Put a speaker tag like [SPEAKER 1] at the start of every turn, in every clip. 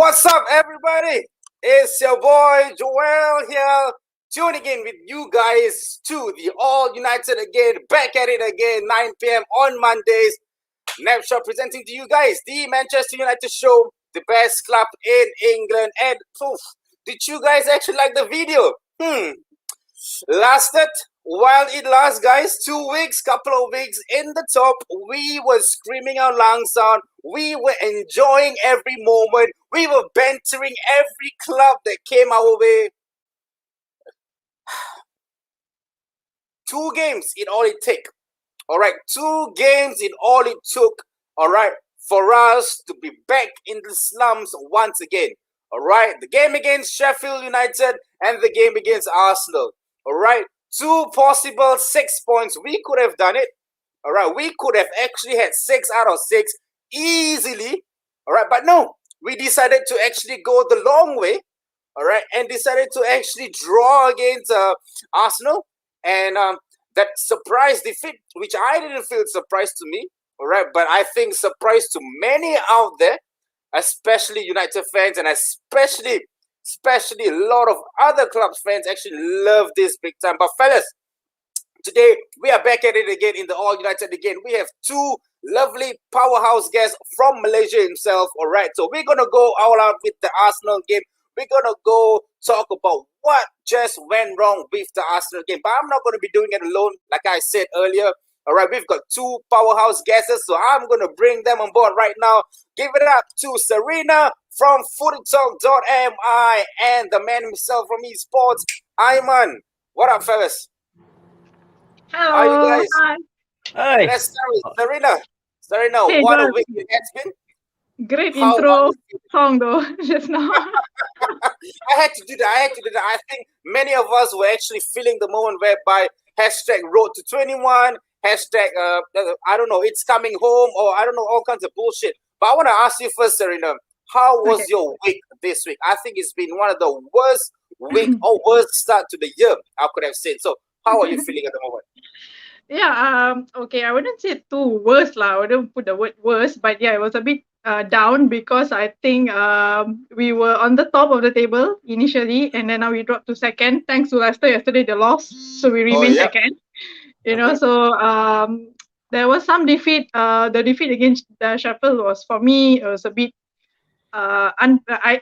[SPEAKER 1] What's up, everybody? It's your boy Joel here, tuning in with you guys to the All United again, back at it again, 9 p.m. on Mondays. Napshot presenting to you guys the Manchester United show, the best club in England. And poof, did you guys actually like the video? Lasted while it lasts, guys. 2 weeks, couple of weeks in the top. We were screaming our lungs out. We were enjoying every moment. We were bantering every club that came our way. 2 games in all it took. All right, 2 games in all it took. All right, for us to be back in the slums once again. All right, the game against Sheffield United and the game against Arsenal. All right, 2 possible 6 points. We could have done it. All right, we could have actually had 6 out of 6 easily. All right, but no, we decided to actually go the long way. All right, and decided to actually draw against Arsenal, and that surprise defeat, which I didn't feel surprised to me. All right, but I think surprise to many out there, especially United fans, and especially a lot of other clubs fans actually love this big time. But fellas, today we are back at it again in the All United again. We have 2 lovely powerhouse guests from Malaysia himself. All right, so we're gonna go all out with the Arsenal game. We're gonna go talk about what just went wrong with the Arsenal game. But I'm not gonna be doing it alone, like I said earlier. All right, we've got 2 powerhouse guests, so I'm gonna bring them on board right now. Give it up to Serena from footytalk.mi and the man himself from esports, Ayman. What up, fellas?
[SPEAKER 2] Hello.
[SPEAKER 1] How are you guys?
[SPEAKER 2] Hi.
[SPEAKER 3] Hi.
[SPEAKER 1] Let's start with Serena. Serena,
[SPEAKER 2] Hey,
[SPEAKER 1] what a
[SPEAKER 2] Joel.
[SPEAKER 1] week it has been.
[SPEAKER 2] Great
[SPEAKER 1] How
[SPEAKER 2] intro
[SPEAKER 1] are you?
[SPEAKER 2] song though, just now.
[SPEAKER 1] I had to do that. I think many of us were actually feeling the moment whereby hashtag road to 21, hashtag, I don't know, it's coming home, or I don't know, all kinds of bullshit. But I want to ask you first, Serena, how was
[SPEAKER 2] Okay.
[SPEAKER 1] your week this week? I think it's been one of the worst week or worst start to the year, I could have said. So how are you feeling at the moment?
[SPEAKER 2] Yeah, okay, I wouldn't say too worse lah. I wouldn't put the word worse, but yeah, it was a bit down because I think we were on the top of the table initially, and then now we dropped to second. Thanks to Leicester yesterday, they lost, so we
[SPEAKER 1] Oh,
[SPEAKER 2] remain
[SPEAKER 1] yeah.
[SPEAKER 2] second. So there was some defeat. The defeat against Sheffield was, for me, it was a bit I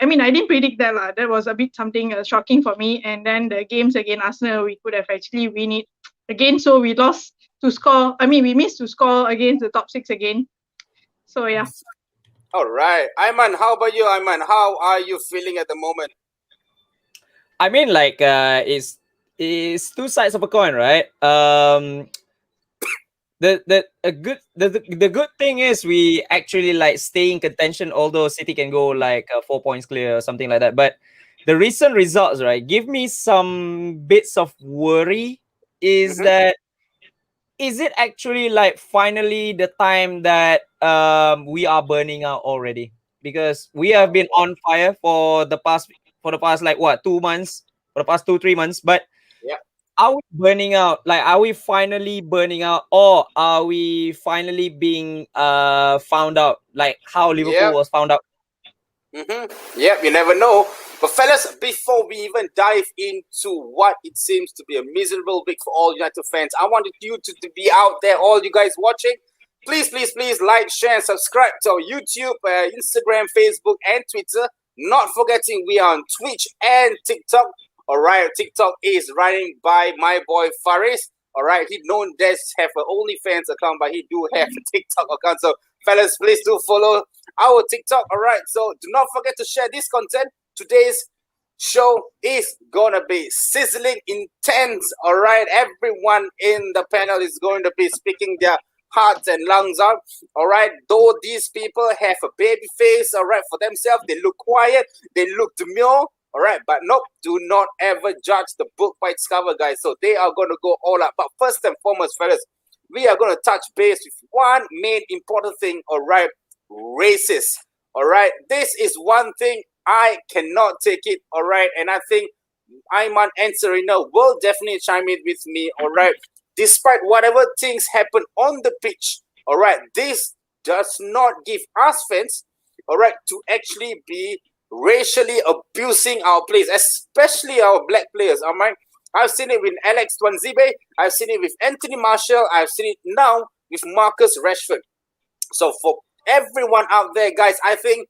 [SPEAKER 2] mean, I didn't predict that lah. That was a bit something shocking for me. And then the games against Arsenal, we could have actually win it again. So we lost to score. I mean, we missed to score against the top 6 again. So yeah.
[SPEAKER 1] All right. Ayman, how about you, Ayman? How are you feeling at the moment?
[SPEAKER 3] I mean, like, it's 2 sides of a coin, right? The good thing is we actually like stay in contention, although City can go like 4 points clear or something like that. But the recent results, right, give me some bits of worry. Is it actually like finally the time that we are burning out already? Because we have been on fire for the past like what 2 months, for the past 2-3 months, but
[SPEAKER 1] Yeah.
[SPEAKER 3] are we burning out? Like, are we finally burning out, or are we finally being found out, like how Liverpool was found out?
[SPEAKER 1] Yeah, you never know. But fellas, before we even dive into what it seems to be a miserable week for all United fans, I wanted you to be out there, all you guys watching. Please like, share, and subscribe to our YouTube, Instagram, Facebook, and Twitter. Not forgetting we are on Twitch and TikTok. All right, TikTok is running by my boy Faris. All right, he don't just have an OnlyFans account, but he do have a TikTok account. So fellas, please do follow our TikTok. All right, so do not forget to share this content. Today's show is gonna be sizzling intense. All right, everyone in the panel is going to be speaking their hearts and lungs out. All right, though these people have a baby face, all right, for themselves, they look quiet, they look demure. All right, but nope, do not ever judge the book by its cover, guys. So they are going to go all out. But first and foremost, fellas, we are going to touch base with one main important thing. All right, racist. All right, this is one thing I cannot take it. All right, and I think Ayman and Serena will definitely chime in with me. All right, despite whatever things happen on the pitch, all right, this does not give us fans, all right, to actually be racially abusing our players, especially our black players. Am I? I've seen it with Alex Twanzibe. I've seen it with Anthony Marshall. I've seen it now with Marcus Rashford. So for everyone out there, guys, I think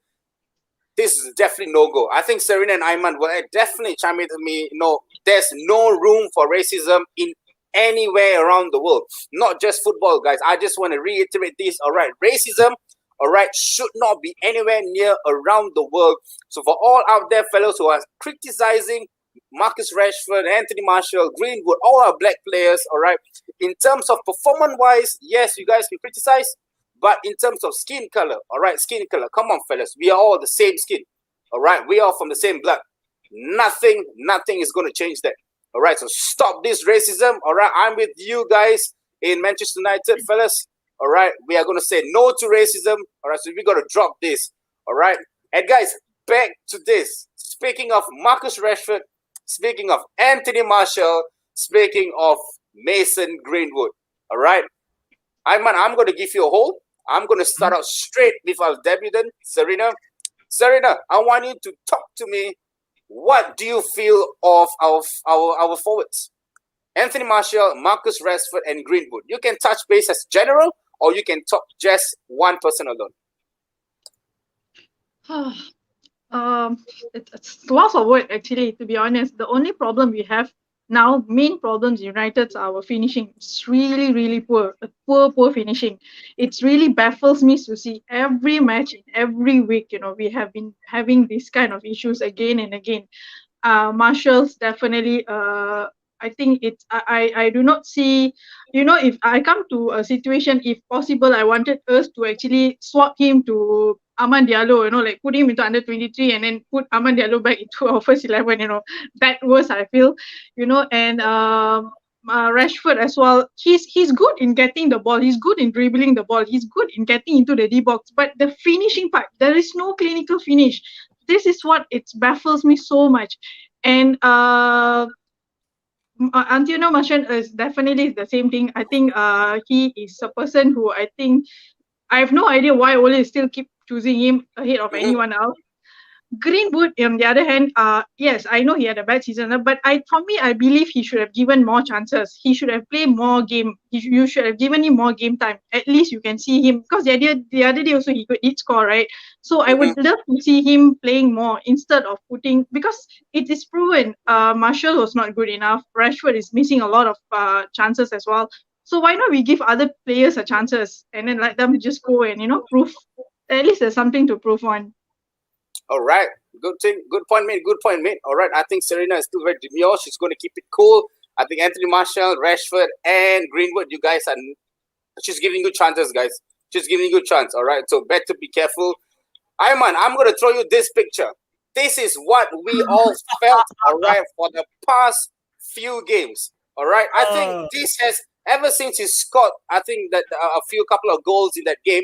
[SPEAKER 1] this is definitely no go. I think Serena and Ayman will definitely chime in with me. No, there's no room for racism in anywhere around the world, not just football, guys. I just want to reiterate this. All right, racism, all right, should not be anywhere near around the world. So for all out there, fellows who are criticizing Marcus Rashford, Anthony Marshall, Greenwood, all our black players, all right, in terms of performance-wise, yes, you guys can criticize. But in terms of skin color, all right, skin color, come on, fellas, we are all the same skin, all right, we are from the same blood. Nothing is going to change that, all right. So stop this racism, all right. I'm with you guys in Manchester United, fellas, all right. We are going to say no to racism, all right. So we got to drop this, all right. And guys, back to this. Speaking of Marcus Rashford, speaking of Anthony Marshall, speaking of Mason Greenwood, all right. I'm going to give you a hole. I'm going to start out straight with our debutant, Serena. Serena, I want you to talk to me. What do you feel of our forwards? Anthony Marshall, Marcus Rashford, and Greenwood. You can touch base as general, or you can talk just one person alone.
[SPEAKER 2] It's lots of work actually, to be honest. The only problem we have now, main problems United's our finishing. It's really poor. Poor finishing. It really baffles me to see every match, every week, we have been having these kind of issues again and again. Marshall's definitely I think it's I do not see, if I come to a situation, if possible, I wanted us to actually swap him to Aman Diallo, like put him into under 23 and then put Aman Diallo back into our first 11, that was, I feel, and Rashford as well. He's good in getting the ball. He's good in dribbling the ball. He's good in getting into the D box. But the finishing part, there is no clinical finish. This is what it baffles me so much. And Antonio Martial is definitely the same thing. I think he is a person who I think I have no idea why Ole still keep choosing him ahead of anyone else. Greenwood, on the other hand, yes, I know he had a bad season, but for me, I believe he should have given more chances. He should have played more game. You should have given him more game time. At least you can see him, because the other day also he did score, right? So I would love to see him playing more instead of because it is proven Marshall was not good enough. Rashford is missing a lot of chances as well. So why not we give other players a chances and then let them just go and prove. At least there's something to prove on.
[SPEAKER 1] All right. Good point, mate. All right. I think Serena is still very demure. She's going to keep it cool. I think Anthony Marshall, Rashford, and Greenwood, you guys she's giving you chances, guys. She's giving you a chance. All right. So better be careful. Ayman, I'm going to throw you this picture. This is what we all felt, all right, for the past few games. All right. I think this has, ever since he scored, I think that a couple of goals in that game,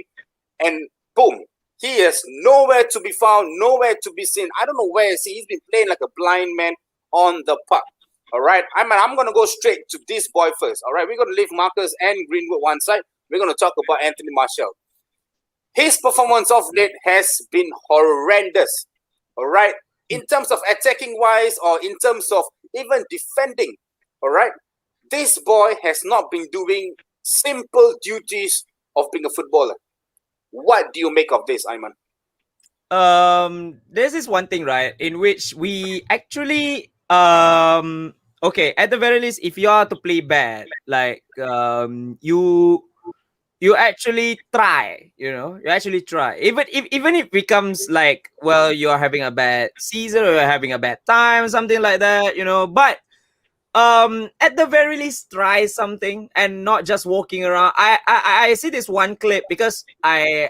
[SPEAKER 1] and boom. He is nowhere to be found, nowhere to be seen. I don't know where is he. He's been playing like a blind man on the park. All right. I'm going to go straight to this boy first. All right. We're going to leave Marcus and Greenwood one side. We're going to talk about Anthony Marshall. His performance of late has been horrendous. All right. In terms of attacking wise, or in terms of even defending. All right. This boy has not been doing simple duties of being a footballer. What do you make of this, Ayman?
[SPEAKER 3] This is one thing, right, in which we actually okay, at the very least, if you are to play bad, like you actually try, you actually try. Even if it becomes like, well, you're having a bad season or you're having a bad time, something like that, but at the very least, try something and not just walking around. I see this one clip because I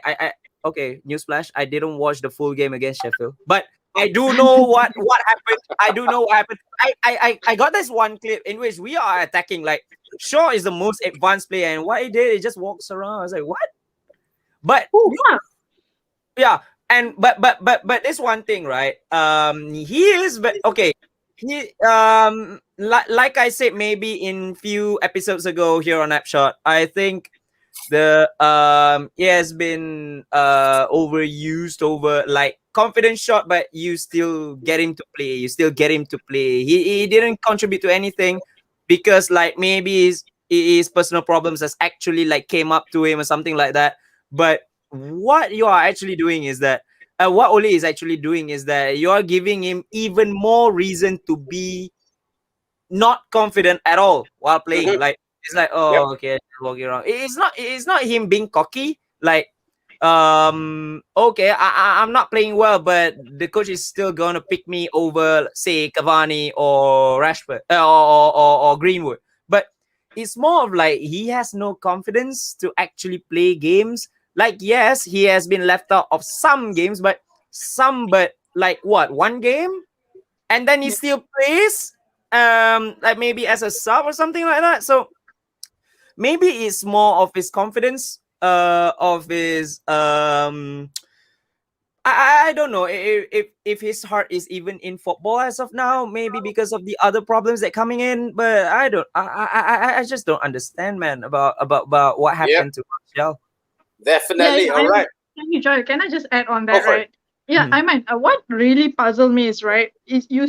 [SPEAKER 3] okay, newsflash, I didn't watch the full game against Sheffield, but I do know what happened. I do know what happened. I got this one clip in which we are attacking, like Shaw is the most advanced player, and what he did, he just walks around. I was like, what? But yeah, and but this one thing, right? He is okay. He like I said, maybe in few episodes ago here on Napshot, I think He has been overused over like confident shot, but you still get him to play. You still get him to play. He didn't contribute to anything because like maybe his personal problems has actually like came up to him or something like that. But what you are actually doing is that what Oli is actually doing is that you are giving him even more reason to be not confident at all while playing.
[SPEAKER 1] Mhm.
[SPEAKER 3] Like it's like,
[SPEAKER 1] Yep.
[SPEAKER 3] oh, okay, walking around. It's not him being cocky. Like, okay, I'm not playing well, but the coach is still gonna pick me over, say, Cavani or Rashford or Greenwood. But it's more of like he has no confidence to actually play games. Like, yes, he has been left out of some games, but like what, one game, and then he
[SPEAKER 2] Yeah.
[SPEAKER 3] still plays like maybe as a sub or something like that. So maybe it's more of his confidence of his I don't know if his heart is even in football as of now, maybe because of the other problems that coming in. But I don't I just don't understand, man, about what
[SPEAKER 1] Yep.
[SPEAKER 3] happened to Martial.
[SPEAKER 1] Definitely. All right.
[SPEAKER 2] Thank you, Joy. Can I just add on
[SPEAKER 1] Go
[SPEAKER 2] that,
[SPEAKER 1] for it.
[SPEAKER 2] right? Yeah,
[SPEAKER 3] Mhm.
[SPEAKER 2] I mean, what really puzzled me is, right, is you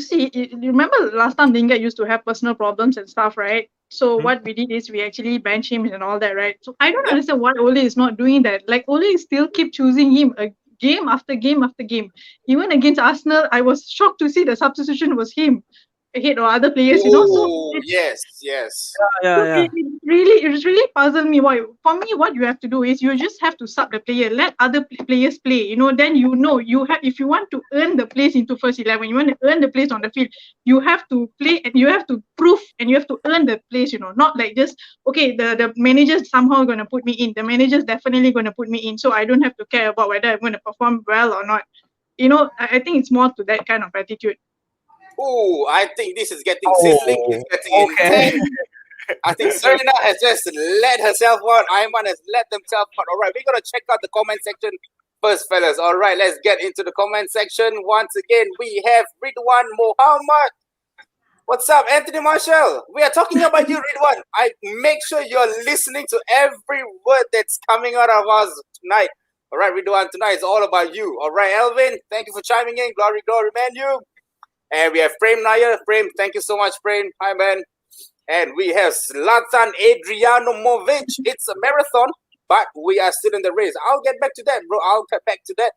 [SPEAKER 2] remember last time Lingard used to have personal problems and stuff, right? So
[SPEAKER 3] Mhm.
[SPEAKER 2] what we did is we actually bench him and all that, right? So I don't
[SPEAKER 1] Yep.
[SPEAKER 2] understand why Ole is not doing that. Like Ole still keep choosing him game after game after game. Even against Arsenal, I was shocked to see the substitution was him ahead of other players, So
[SPEAKER 1] Oh, yes, yes.
[SPEAKER 3] Yeah,
[SPEAKER 2] so
[SPEAKER 3] yeah.
[SPEAKER 2] it really puzzled me. Why? For me, what you have to do is you just have to sub the player, let other players play. Then you have, if you want to earn the place into first 11, you want to earn the place on the field, you have to play and you have to prove and you have to earn the place. Not like just okay, the manager's somehow going to put me in. The manager's definitely going to put me in, so I don't have to care about whether I'm going to perform well or not. I think it's more to that kind of attitude.
[SPEAKER 1] Oh, I think this is getting sizzling.
[SPEAKER 3] Oh,
[SPEAKER 1] It's getting
[SPEAKER 3] okay.
[SPEAKER 1] intense. I think Serena has just let herself out. Ayman has let themselves out. All right, we're going to check out the comment section first, fellas. All right, let's get into the comment section. Once again, we have Ridwan Muhammad. What's up, Anthony Marshall? We are talking about you, Ridwan. I make sure you're listening to every word that's coming out of us tonight. All right, Ridwan, tonight is all about you. All right, Elvin, thank you for chiming in. Glory, glory, man, you. And we have Prem Nair. Prem, thank you so much, Prem. Hi, man. And we have Zlatan Adrianovic. It's a marathon, but we are still in the race. I'll get back to that, bro. I'll get back to that.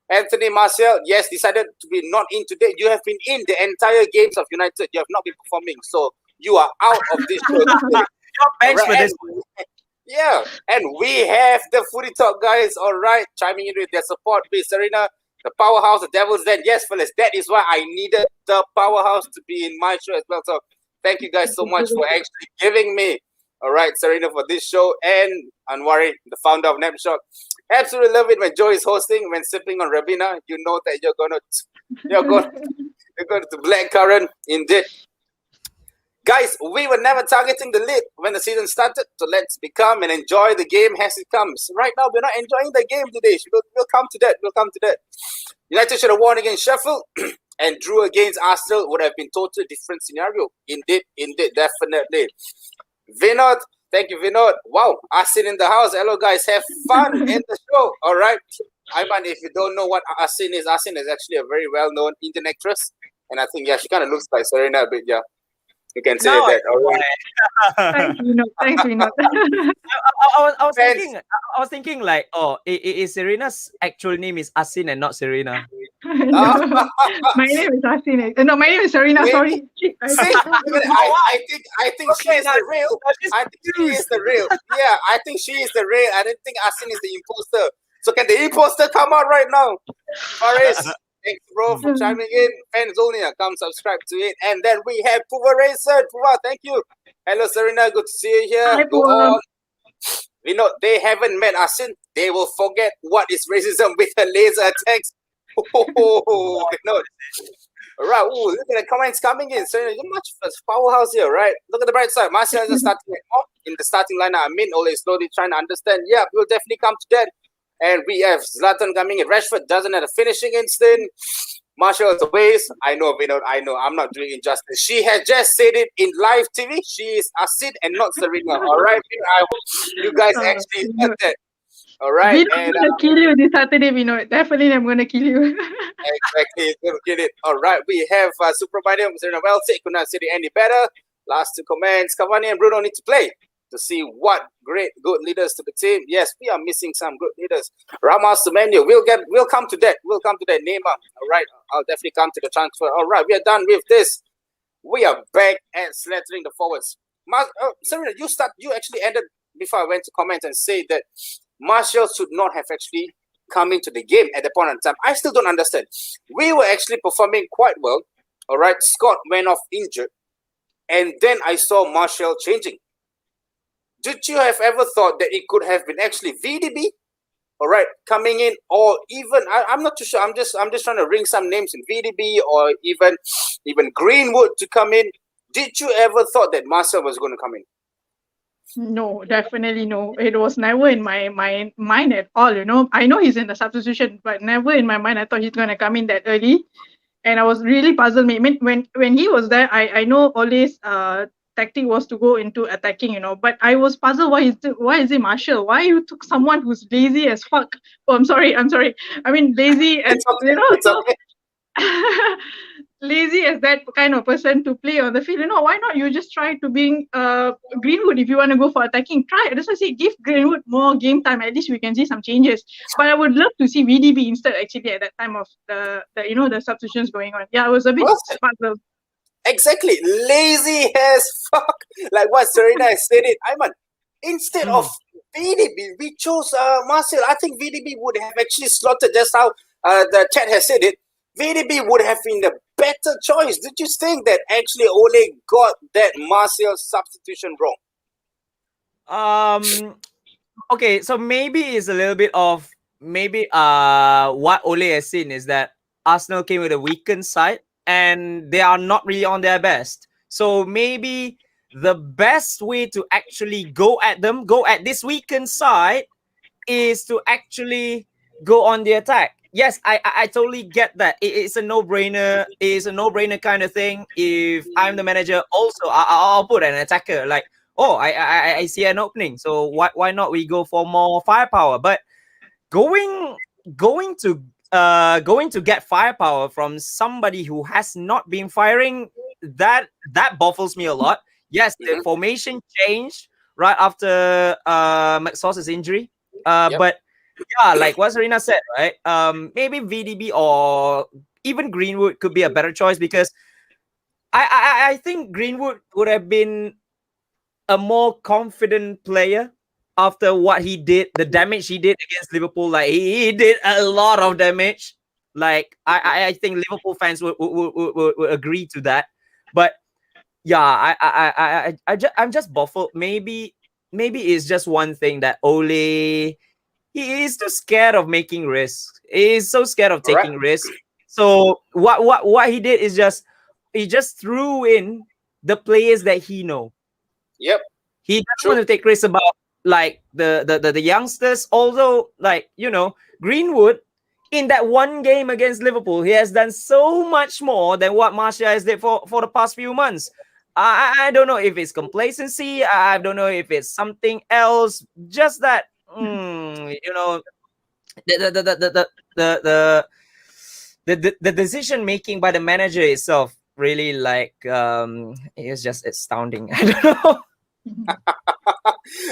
[SPEAKER 1] Anthony Martial, yes, decided to be not in today. You have been in the entire games of United. You have not been performing. So you are out of this show today.
[SPEAKER 3] Thanks for
[SPEAKER 1] Right,
[SPEAKER 3] this.
[SPEAKER 1] yeah, and we have the Footy Talk guys, all right, chiming in with their support. With Serena, the powerhouse, the Devil's Den. Yes, fellas, that is why I needed the powerhouse to be in my show as well. So thank you guys so much for actually giving me, all right, Serena, for this show. And Anwari, the founder of Napshot. Absolutely love it when Joe is hosting, when sipping on Rabina. You know that you're going to blackcurrant indeed. Guys, we were never targeting the lead when the season started, so let's become and enjoy the game as it comes. Right now, we're not enjoying the game today. We'll come to that. We'll come to that. United should have won against Sheffield and drew against Arsenal would have been totally different scenario. Indeed, definitely. Vinod, thank you, Vinod. Wow, Asin in the house. Hello, guys. Have fun in the show. All right. Ayman, if you don't know what Asin is actually a very well-known Indian actress. And I think, yeah, she kind of looks like Serena a bit, yeah. You can say
[SPEAKER 3] Now
[SPEAKER 1] that. All right.
[SPEAKER 2] Thanks, Vinod. Thanks, Vinod.
[SPEAKER 3] I was thinking like, oh, is Serena's actual name is Asin and not Serena.
[SPEAKER 2] No, my name is Asin. No, my name is Serena.
[SPEAKER 1] Wait.
[SPEAKER 2] Sorry.
[SPEAKER 1] See, I think she is the real. I think she is the real. Yeah, I think she is the real. I don't think Asin is the imposter. So can the imposter come out right now? Faris, thanks, bro, for chiming in. Fanzonia, come subscribe to it. And then we have Puva Racer. Puva, thank you. Hello, Serena. Good to see you here.
[SPEAKER 2] Hi,
[SPEAKER 1] Go
[SPEAKER 2] Puva.
[SPEAKER 1] on. You know, they haven't met Asin. They will forget what is racism with her laser attacks. Oh, no. Right, ooh, look at the comments coming in. Serena, you're much of a powerhouse here, right? Look at the bright side. Martial is starting in the starting lineup. I mean, Ole is slowly trying to understand. Yeah, we'll definitely come to that. And we have Zlatan coming in. Rashford doesn't have a finishing instinct. Marshall is a waste. I know, Vinod. I know. I'm not doing injustice. She has just said it in live TV. She is Asid and not Serena. All right, Vinod, I hope you guys actually heard that. All right,
[SPEAKER 2] Vinod,
[SPEAKER 1] and
[SPEAKER 2] I'm gonna kill you this Saturday, Vinod. Definitely, I'm gonna kill you.
[SPEAKER 1] exactly, get it. All right, we have Superbanium, Serena Welty. Could not say it any better. Last two comments. Cavani and Bruno need to play to see what great good leaders to the team. Yes, we are missing some good leaders. Ramos to menu. We'll come to that. We'll come to that. Neymar. All right, I'll definitely come to the transfer. All right, we are done with this. We are back at slaughtering the forwards. Serena, you actually ended before I went to comment and say that Martial should not have actually come into the game at the point in time. I still don't understand. We were actually performing quite well. All right, Scott went off injured, and then I saw Martial changing. Did you have ever thought that it could have been actually VDB? All right, coming in, or even I'm not too sure. I'm just trying to ring some names in VDB or even Greenwood to come in. Did you ever thought that Marcel was going to come in?
[SPEAKER 2] No, definitely no. It was never in my mind at all. I know he's in the substitution, but never in my mind I thought he's gonna come in that early. And I was really puzzled. I mean, when he was there, I know Ole's tactic was to go into attacking, but I was puzzled why is it Marshall? Why you took someone who's lazy as fuck? Oh, I'm sorry. I mean, lazy as
[SPEAKER 1] It's okay.
[SPEAKER 2] lazy as that kind of person to play on the field. Why not you just try to bring Greenwood if you want to go for attacking? Try it. That's why I say give Greenwood more game time. At least we can see some changes. But I would love to see VDB instead actually at that time of the substitutions going on. Yeah, I was a bit puzzled.
[SPEAKER 1] Exactly. Lazy as fuck. Like what Serena has said it. Iman, instead of VDB, we chose Marcel. I think VDB would have actually slotted just how the chat has said it. VDB would have been the better choice. Did you think that actually Ole got that Marcel substitution wrong?
[SPEAKER 3] Okay, so maybe it's a little bit of what Ole has seen is that Arsenal came with a weakened side and they are not really on their best. So maybe the best way to actually go at this weakened side is to actually go on the attack. Yes, I totally get that. It's a no-brainer. It's a no-brainer kind of thing. If I'm the manager, also I'll put an attacker. Like, oh, I see an opening. So why not we go for more firepower? But going to get firepower from somebody who has not been firing, that baffles me a lot. Yes, the formation changed right after McSauce's injury. But yeah, like what Serena said, right? Maybe VDB or even Greenwood could be a better choice because I think Greenwood would have been a more confident player after what he did, the damage he did against Liverpool. Like he did a lot of damage. Like I think Liverpool fans would agree to that. But yeah, I'm just baffled. Maybe it's just one thing that Ole. He is too scared of making risks. He is so scared of taking risks. So what he did is he just threw in the players that he know.
[SPEAKER 1] Yep.
[SPEAKER 3] He doesn't want to take risks about like the youngsters. Although Greenwood in that one game against Liverpool, he has done so much more than what Martial has did for the past few months. I don't know if it's complacency. I don't know if it's something else. Just that. The decision making by the manager itself really it's just astounding. I don't know.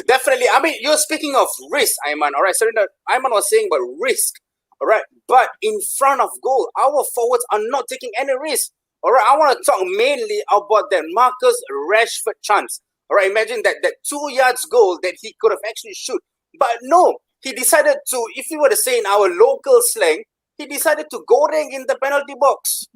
[SPEAKER 1] Definitely. I mean, you're speaking of risk, Ayman. All right, Serena. Ayman was saying about risk. All right, but in front of goal, our forwards are not taking any risk. All right, I want to talk mainly about that Marcus Rashford chance. All right, imagine that 2 yards goal that he could have actually shoot. But no, he decided to, if we were to say in our local slang, he decided to goreng in the penalty box.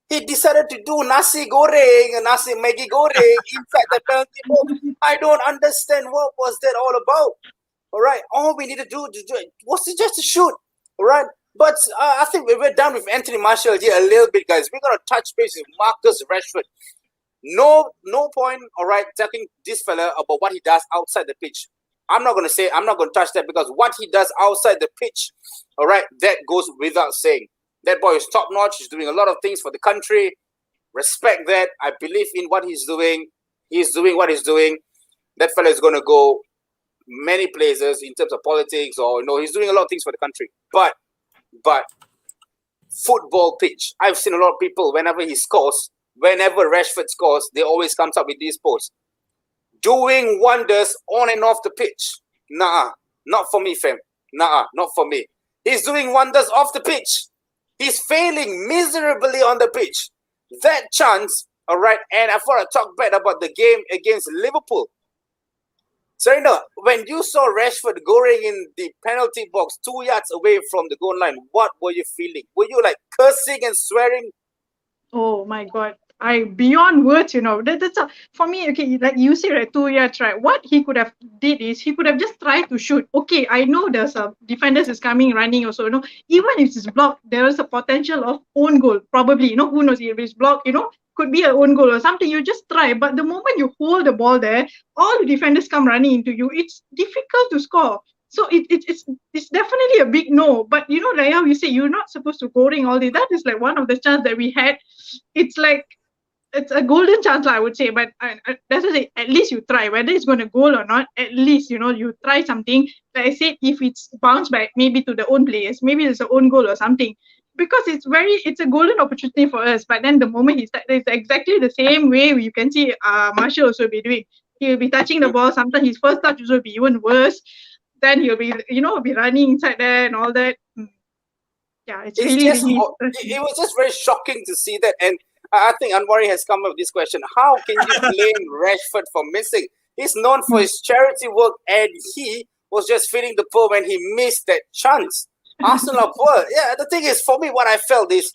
[SPEAKER 1] He decided to do nasi goreng, nasi Maggi goreng inside the penalty box. I don't understand what was that all about. All right, all we need to do was just to shoot. All right, but I think we're done with Anthony Martial here a little bit, guys. We're gonna touch base with Marcus Rashford. No point. All right, talking this fella about what he does outside the pitch. I'm not going to touch that because what he does outside the pitch, all right, that goes without saying. That boy is top notch. He's doing a lot of things for the country. Respect that. I believe in what he's doing. He's doing what he's doing. That fella is going to go many places in terms of politics, or he's doing a lot of things for the country. But football pitch. I've seen a lot of people whenever Rashford scores, they always comes up with these posts. Doing wonders on and off the pitch. Nah, not for me, fam. Nah, not for me. He's doing wonders off the pitch. He's failing miserably on the pitch. That chance, all right, and I thought I'd talk bad about the game against Liverpool. Serena, when you saw Rashford going in the penalty box 2 yards away from the goal line, what were you feeling? Were you like cursing and swearing?
[SPEAKER 2] Oh my God. Beyond words, that's for me, okay, like you say, right, 2 yards, right? What he could have did is he could have just tried to shoot. Okay, I know there's a defenders is coming, running also, even if it's blocked, there is a potential of own goal, probably, who knows if it's blocked, could be an own goal or something. You just try, but the moment you hold the ball there, all the defenders come running into you. It's difficult to score. So it's definitely a big no. But like how you say, you're not supposed to scoring all this. That is like one of the chance that we had. It's like it's a golden chance, I would say. But that's what I say. At least you try, whether it's going to goal or not. At least you try something. Like I said, if it's bounced back, maybe to the own players, maybe it's an own goal or something. Because it's a golden opportunity for us. But then the moment he starts, it's exactly the same way you can see Marshall also be doing. He'll be touching the ball. Sometimes his first touch will be even worse. Then he'll be, be running inside there and all that. Yeah, it
[SPEAKER 1] was just very shocking to see that. And I think Anwari has come up with this question. How can you blame Rashford for missing? He's known for his charity work, and he was just feeling the poor when he missed that chance. Arsenal are poor. Yeah, the thing is, for me, what I felt is,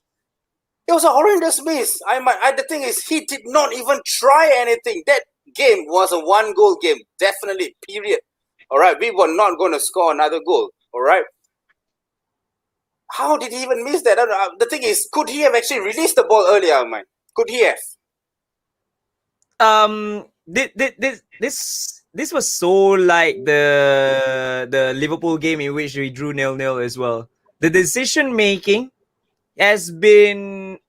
[SPEAKER 1] it was a horrendous miss. The thing is, he did not even try anything. That game was a one-goal game, definitely, period. All right, we were not going to score another goal. All right. How did he even miss that? The thing is, could he have actually released the ball earlier, man? Could he have?
[SPEAKER 3] This was so like the Liverpool game in which we drew 0-0 as well. The decision making has gone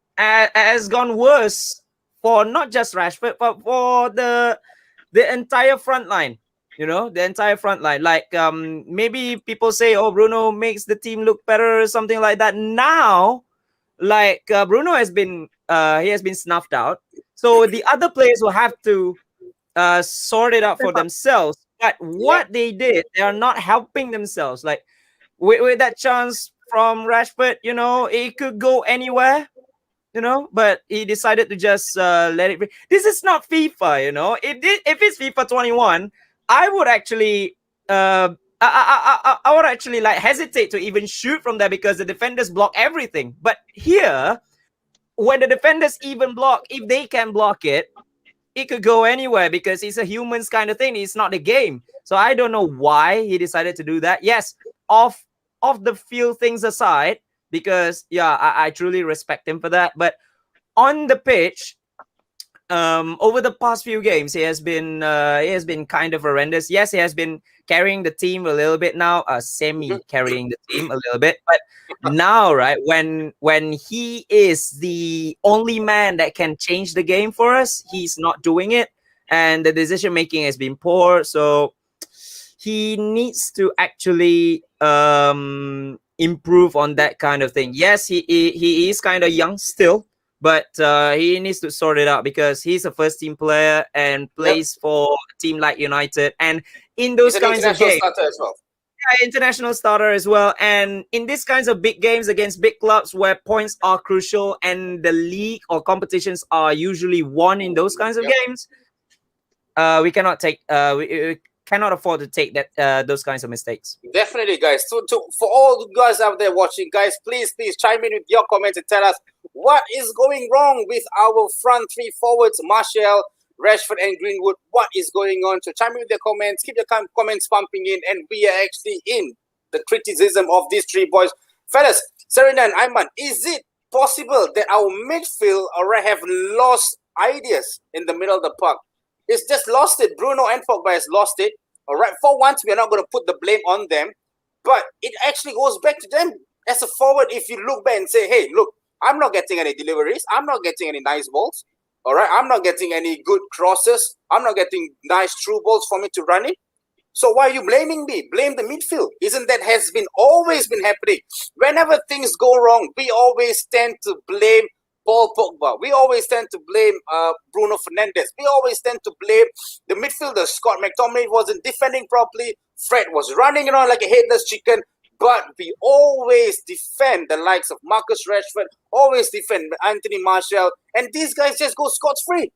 [SPEAKER 3] worse for not just Rashford, but for the entire front line. The entire front line. Like maybe people say, "Oh, Bruno makes the team look better" or something like that. Now, like Bruno has been snuffed out, so the other players will have to sort it out for themselves. But what they did, they are not helping themselves. Like with that chance from Rashford, it could go anywhere. But he decided to just let it be. This is not FIFA, If it's FIFA 21, I would actually I would actually like hesitate to even shoot from there because the defenders block everything. But here, when the defenders even block, if they can block it, it could go anywhere because it's a humans kind of thing. It's not a game. So I don't know why he decided to do that. Yes, off the field things aside, because I truly respect him for that. But on the pitch, over the past few games, he has been kind of horrendous. Yes, he has been carrying the team a little bit now, semi-carrying the team a little bit. But now, right, when he is the only man that can change the game for us, he's not doing it, and the decision making has been poor. So he needs to actually improve on that kind of thing. Yes, he is kind of young still. But he needs to sort it out because he's a first-team player and plays for a team like United. And in those kinds of games, international starter as well. And in these kinds of big games against big clubs where points are crucial and the league or competitions are usually won in those kinds of games, we cannot take we cannot afford to take that those kinds of mistakes.
[SPEAKER 1] Definitely, guys. So for all the guys out there watching, guys, please chime in with your comments and tell us what is going wrong with our front three forwards, Martial, Rashford, and Greenwood. What is going on? So chime in with your comments. Keep your comments pumping in, and we are actually in the criticism of these three boys. Fellas, Serena and Ayman, is it possible that our midfield already have lost ideas in the middle of the park? It's just lost it. Bruno and Pogba has lost it. All right. For once, we are not going to put the blame on them, but it actually goes back to them. as a forward, if you look back and say, hey, look, I'm not getting any deliveries, I'm not getting any nice balls, all right, I'm not getting any good crosses, I'm not getting nice through balls for me to run it. So why are you blaming me? Blame the midfield. Isn't that has been always been happening? Whenever things go wrong, we always tend to blame Paul Pogba. We always tend to blame Bruno Fernandes. We always tend to blame the midfielder. Scott McTominay wasn't defending properly. Fred was running around like a headless chicken. But we always defend the likes of Marcus Rashford, always defend Anthony Martial, and these guys just go scot-free.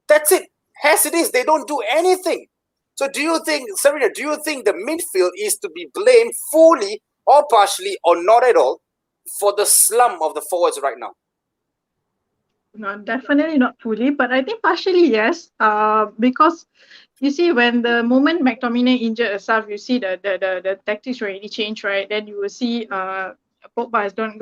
[SPEAKER 1] That's it. As it is, they don't do anything. So do you think, Serena, do you think the midfield is to be blamed fully or partially or not at all for the slump of the forwards right now?
[SPEAKER 2] No, definitely not fully, but I think partially yes. Because you see, when the moment McTominay injured herself, you see the tactics already changed, right? Then you will see Pogba has gone.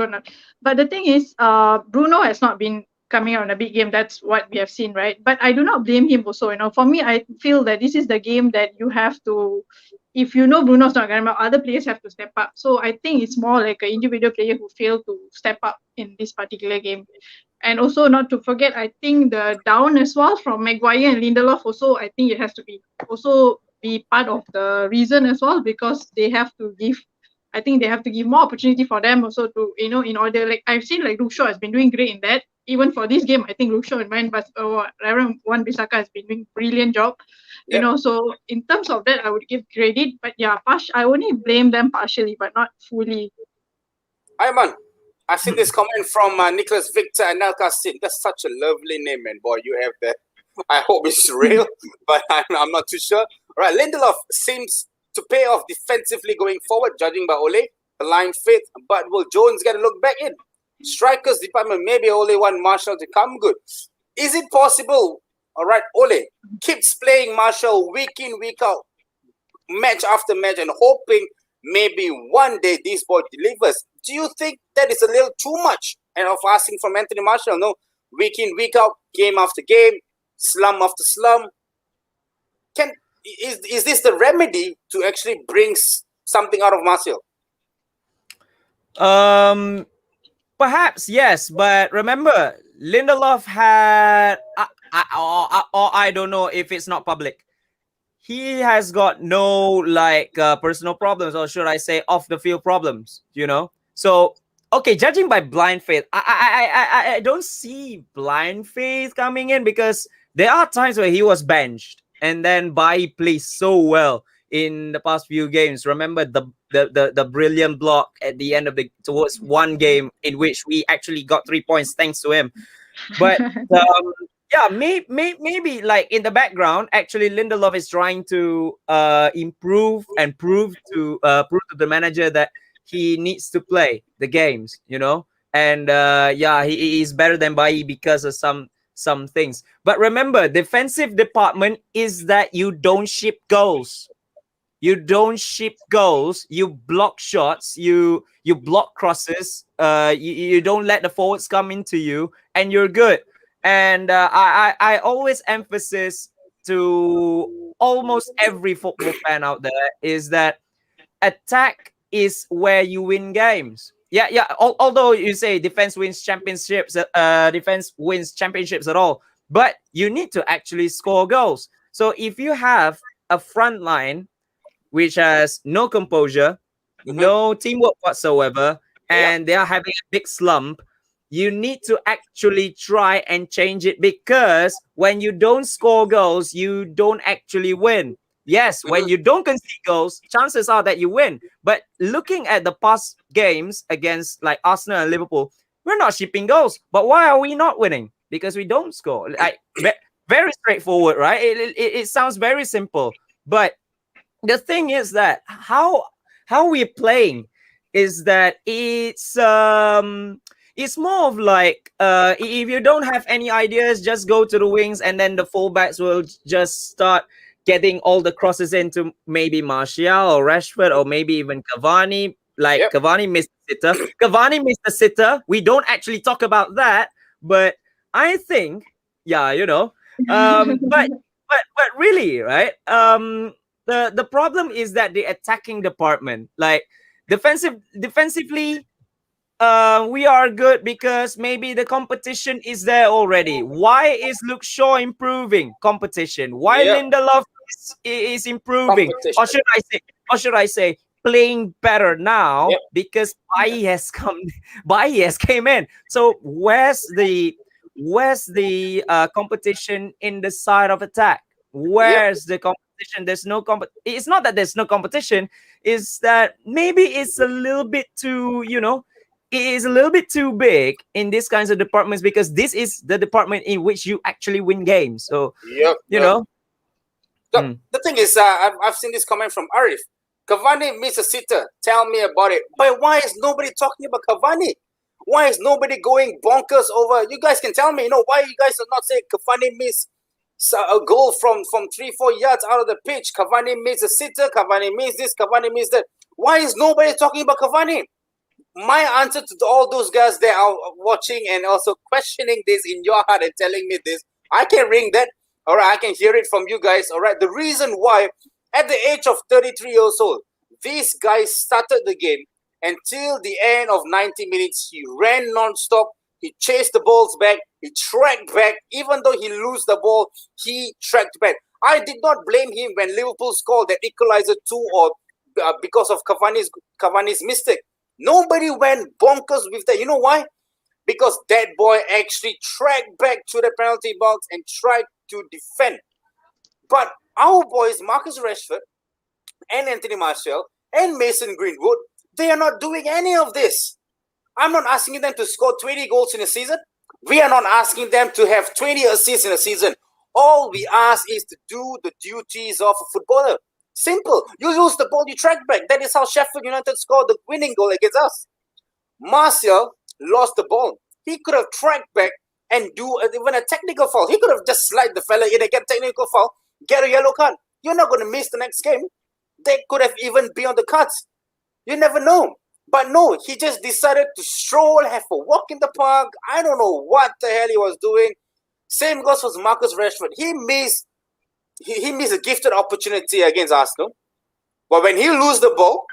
[SPEAKER 2] But the thing is, Bruno has not been coming out in a big game. That's what we have seen, right? But I do not blame him also. For me, I feel that this is the game that you have to. If you know Bruno's not going to, other players have to step up. So I think it's more like an individual player who failed to step up in this particular game. And also not to forget, I think the down as well from Maguire and Lindelof also, I think it has to be part of the reason as well, because they have to give more opportunity for them also to, in order, like I've seen like Luke Shaw has been doing great in that. Even for this game, I think Luke Shaw and Wan-Bissaka has been doing brilliant job.
[SPEAKER 1] Yep.
[SPEAKER 2] So in terms of that, I would give credit, but yeah, I only blame them partially, but not fully.
[SPEAKER 1] Ayman, I've seen this comment from Nicholas Victor and Nelkasin. That's such a lovely name, man. Boy, you have that. I hope it's real, but I'm not too sure. All right, Lindelof seems to pay off defensively going forward, judging by Ole. Blind faith, but will Jones get a look back in? Strikers department, maybe Ole want Marshall to come good. Is it possible? All right, Ole keeps playing Marshall week in, week out, match after match, and hoping maybe one day this boy delivers. Do you think that is a little too much and of asking from Anthony Martial? No, week in, week out, game after game, slum after slum. Is this the remedy to actually bring something out of Martial?
[SPEAKER 3] Perhaps yes, but remember, Lindelof had, I don't know if it's not public. He has got no personal problems, or should I say, off the field problems. So okay, judging by blind faith, I don't see blind faith coming in, because there are times where he was benched and then Bai plays so well in the past few games. Remember the brilliant block at the end of towards one game in which we actually got 3 points thanks to him. But yeah, maybe like in the background, actually Lindelof is trying to improve and prove to the manager that he needs to play the games, and yeah, he is better than Bai because of some things. But remember, defensive department is that you don't ship goals. You don't ship goals. You block shots. You block crosses. You don't let the forwards come into you, and you're good. And I always emphasize to almost every football fan out there is that attack is where you win games. Yeah. Although you say defense wins championships, at all, but you need to actually score goals. So if you have a front line which has no composure, no teamwork whatsoever, and they are having a big slump, you need to actually try and change it, because when you don't score goals, you don't actually win. Yes, when you don't concede goals, chances are that you win. But looking at the past games against like Arsenal and Liverpool, we're not shipping goals. But why are we not winning? Because we don't score. Very straightforward, right? It sounds very simple. But the thing is that how we're playing is that it's more of like if you don't have any ideas, just go to the wings, and then the fullbacks will just start getting all the crosses into maybe Martial or Rashford or maybe even Cavani. Cavani missed the sitter. Cavani missed the sitter. We don't actually talk about that, but I think, but really, right? The problem is that the attacking department, like defensively, we are good because maybe the competition is there already. Why is Luke Shaw improving? Competition. Why
[SPEAKER 1] Yep.
[SPEAKER 3] Lindelof is improving? Or
[SPEAKER 1] Competition.
[SPEAKER 3] should I say playing better now
[SPEAKER 1] Yep.
[SPEAKER 3] because Bai has come Bai has came in. So where's the competition in the side of attack?
[SPEAKER 1] Yep.
[SPEAKER 3] Where's the competition? There's no it's not that there's no competition, is that maybe it's a little bit too, it is a little bit too big in these kinds of departments because this is the department in which you actually win games. So,
[SPEAKER 1] Yep.
[SPEAKER 3] you
[SPEAKER 1] Yep.
[SPEAKER 3] know, mm,
[SPEAKER 1] The thing is, I've seen this comment from Arif. Cavani missed a sitter. Tell me about it. But why is nobody talking about Cavani? Why is nobody going bonkers over? You guys can tell me, why you guys are not saying Cavani missed a goal from 3-4 yards out of the pitch. Cavani missed a sitter. Cavani missed this. Cavani missed that. Why is nobody talking about Cavani? My answer to all those guys that are watching and also questioning this in your heart and telling me this, I can ring that. All right, I can hear it from you guys. All right, the reason why at the age of 33 years old, this guy started the game until the end of 90 minutes. He ran non-stop. He chased the balls back. He tracked back. Even though he lose the ball, he tracked back. I did not blame him when Liverpool scored that equalizer 2 or because of Cavani's mistake. Nobody went bonkers with that. You know why? Because that boy actually tracked back to the penalty box and tried to defend. But our boys, Marcus Rashford and Anthony Martial and Mason Greenwood, they are not doing any of this. I'm not asking them to score 20 goals in a season. We are not asking them to have 20 assists in a season. All we ask is to do the duties of a footballer. Simple. You lose the ball, you track back. That is how Sheffield United scored the winning goal against us. Martial lost the ball. He could have tracked back and do even a technical foul. He could have just slide the fella in and get a technical foul, get a yellow card. You're not going to miss the next game. They could have even been on the cards. You never know. But no, he just decided to stroll, have a walk in the park. I don't know what the hell he was doing. Same goes for Marcus Rashford. He missed a gifted opportunity against Arsenal. But when he loses the ball,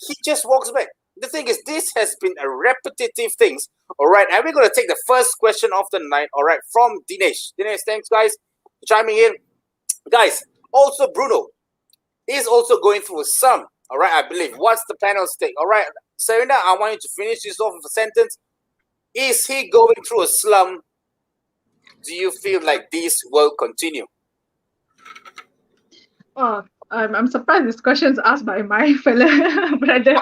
[SPEAKER 1] he just walks back. The thing is, this has been a repetitive thing. All right, and we're going to take the first question of the night. All right, from Dinesh. Dinesh, thanks, guys, for chiming in. Guys, also Bruno is also going through a slump. All right, I believe. What's the panel's take? All right, Serena, I want you to finish this off with a sentence. Is he going through a slump? Do you feel like this will continue?
[SPEAKER 2] Oh, I'm surprised this question is asked by my fellow brother.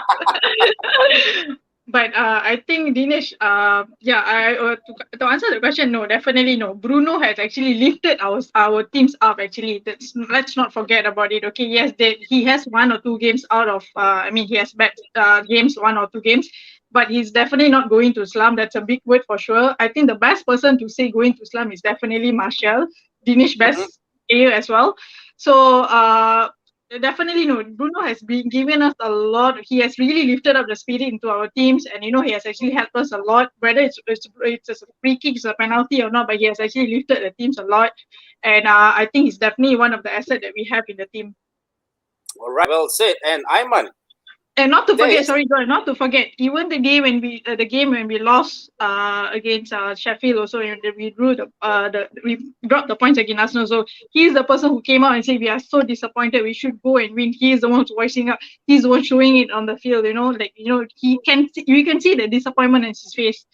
[SPEAKER 2] But I think Dinesh, to answer the question, no, definitely no. Bruno has actually lifted our teams up. Actually, let's not forget about it. Okay, yes, he has 1 or 2 games out of. He has bad games, 1 or 2 games, but he's definitely not going to slump. That's a big word for sure. I think the best person to say going to slump is definitely Martial. Dinesh best player as well. So definitely no. Bruno has been giving us a lot. He has really lifted up the spirit into our teams, and he has actually helped us a lot. Whether it's a free kick, it's a penalty or not, but he has actually lifted the teams a lot. And I think he's definitely one of the assets that we have in the team.
[SPEAKER 1] All right, well said. And Ayman.
[SPEAKER 2] And not to forget, not to forget, even the game when we lost against Sheffield, also we drew we dropped the points against Arsenal. So he's the person who came out and said we are so disappointed, we should go and win. He's the one who's voicing up. He's the one showing it on the field. You can see the disappointment in his face.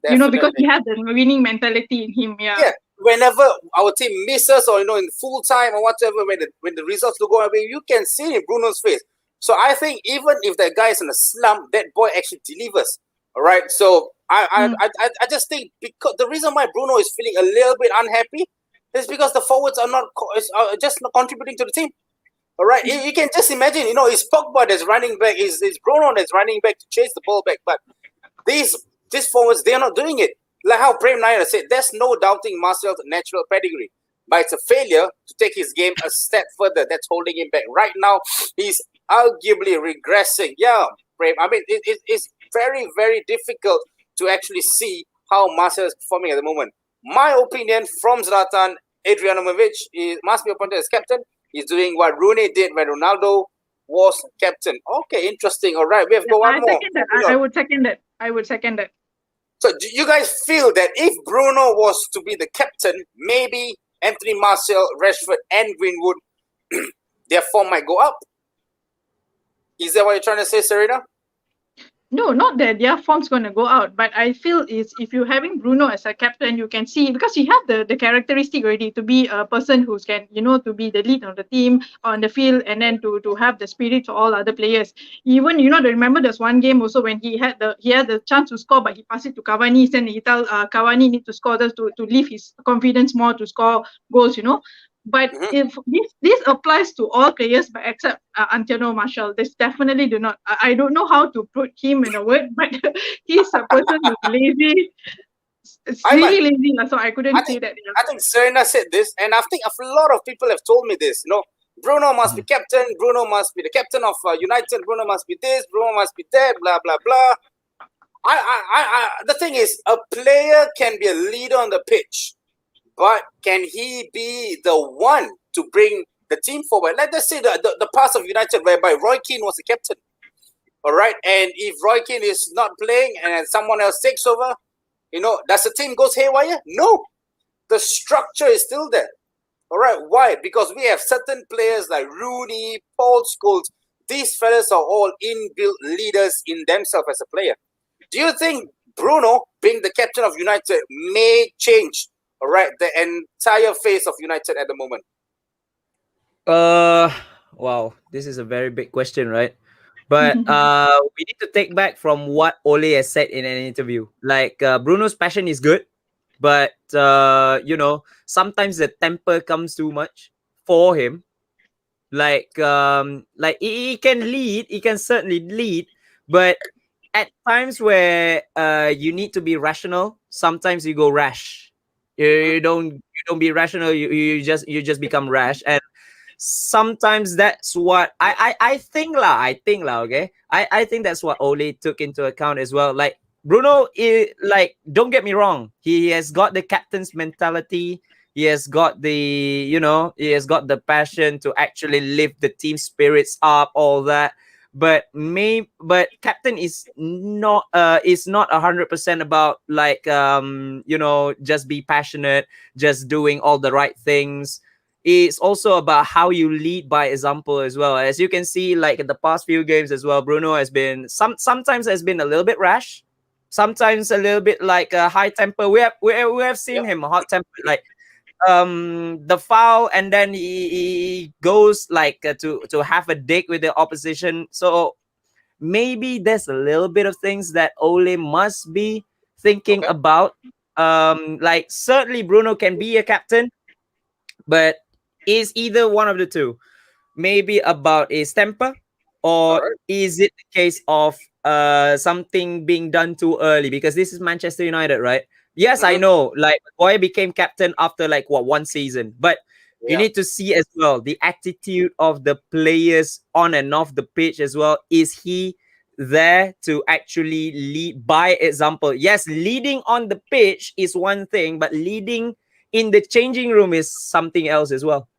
[SPEAKER 2] Definitely. Because he has the winning mentality in him. Yeah.
[SPEAKER 1] Whenever our team misses or in full time or whatever, when the results don't go away, you can see in Bruno's face. So I think even if that guy is in a slump, that boy actually delivers. All right. So I just think because the reason why Bruno is feeling a little bit unhappy is because the forwards are just not contributing to the team. All right. You can just imagine, it's Pogba that's running back, it's Bruno that's running back to chase the ball back. But these forwards, they're not doing it. Like how Prem Nair said, there's no doubting Martial's natural pedigree. But it's a failure to take his game a step further. That's holding him back. Right now, he's arguably regressing. Yeah, Prem. It's very, very difficult to actually see how Martial is performing at the moment. My opinion from Zlatan, Adrianovic must be appointed as captain. He's doing what Rooney did when Ronaldo was captain. Okay, interesting. All right, we have got one more.
[SPEAKER 2] I would second that. I would second that.
[SPEAKER 1] So do you guys feel that if Bruno was to be the captain, maybe Anthony Martial, Rashford, and Greenwood, their form might go up? Is that what you're trying to say, Serena?
[SPEAKER 2] No, not that their form's going to go out, but I feel is if you're having Bruno as a captain, you can see because he have the characteristic already to be a person who can, to be the lead of the team on the field, and then to have the spirit for all other players. Even remember there's one game also when he had the chance to score, but he passed it to Cavani, and he tell Cavani need to score just to leave his confidence more to score goals. But if this applies to all players, but except Antonio Martial, this definitely do not. I don't know how to put him in a word, but he's a person who's lazy. It's really lazy, so I couldn't say that.
[SPEAKER 1] I think Serena said this, and I think a lot of people have told me this. Bruno must be captain. Bruno must be the captain of United. Bruno must be this. Bruno must be that. Blah blah blah. The thing is, a player can be a leader on the pitch, but can he be the one to bring the team forward? Let's say the past of United whereby Roy Keane was the captain. All right. And if Roy Keane is not playing and someone else takes over, does the team goes haywire? No. The structure is still there. All right. Why? Because we have certain players like Rooney, Paul Scholes. These fellas are all inbuilt leaders in themselves as a player. Do you think Bruno, being the captain of United, may change, all right, the entire face of United at the moment?
[SPEAKER 3] Wow, this is a very big question, right? But we need to take back from what Ole has said in an interview. Like Bruno's passion is good, but sometimes the temper comes too much for him. Like he can lead, he can certainly lead, but at times where you need to be rational, sometimes you go rash. You don't be rational. You just become rash, and sometimes that's what I think lah. Okay, I think that's what Ole took into account as well. Like Bruno, don't get me wrong, he has got the captain's mentality. He has got the passion to actually lift the team spirits up, all that. But captain is not 100% about just be passionate, just doing all the right things. It's also about how you lead by example as well. As you can see, like in the past few games as well, Bruno has been sometimes has been a little bit rash, sometimes a little bit like a high temper. We have seen him hot tempered, like the foul, and then he goes like to have a dig with the opposition. So maybe there's a little bit of things that Ole must be thinking about. Like certainly Bruno can be a captain, but is either one of the two maybe about his temper, or is it the case of something being done too early? Because this is Manchester United, right? Yes, I know. Like Boy became captain after one season, but you need to see as well the attitude of the players on and off the pitch as well. Is he there to actually lead by example? Yes, leading on the pitch is one thing, but leading in the changing room is something else as well.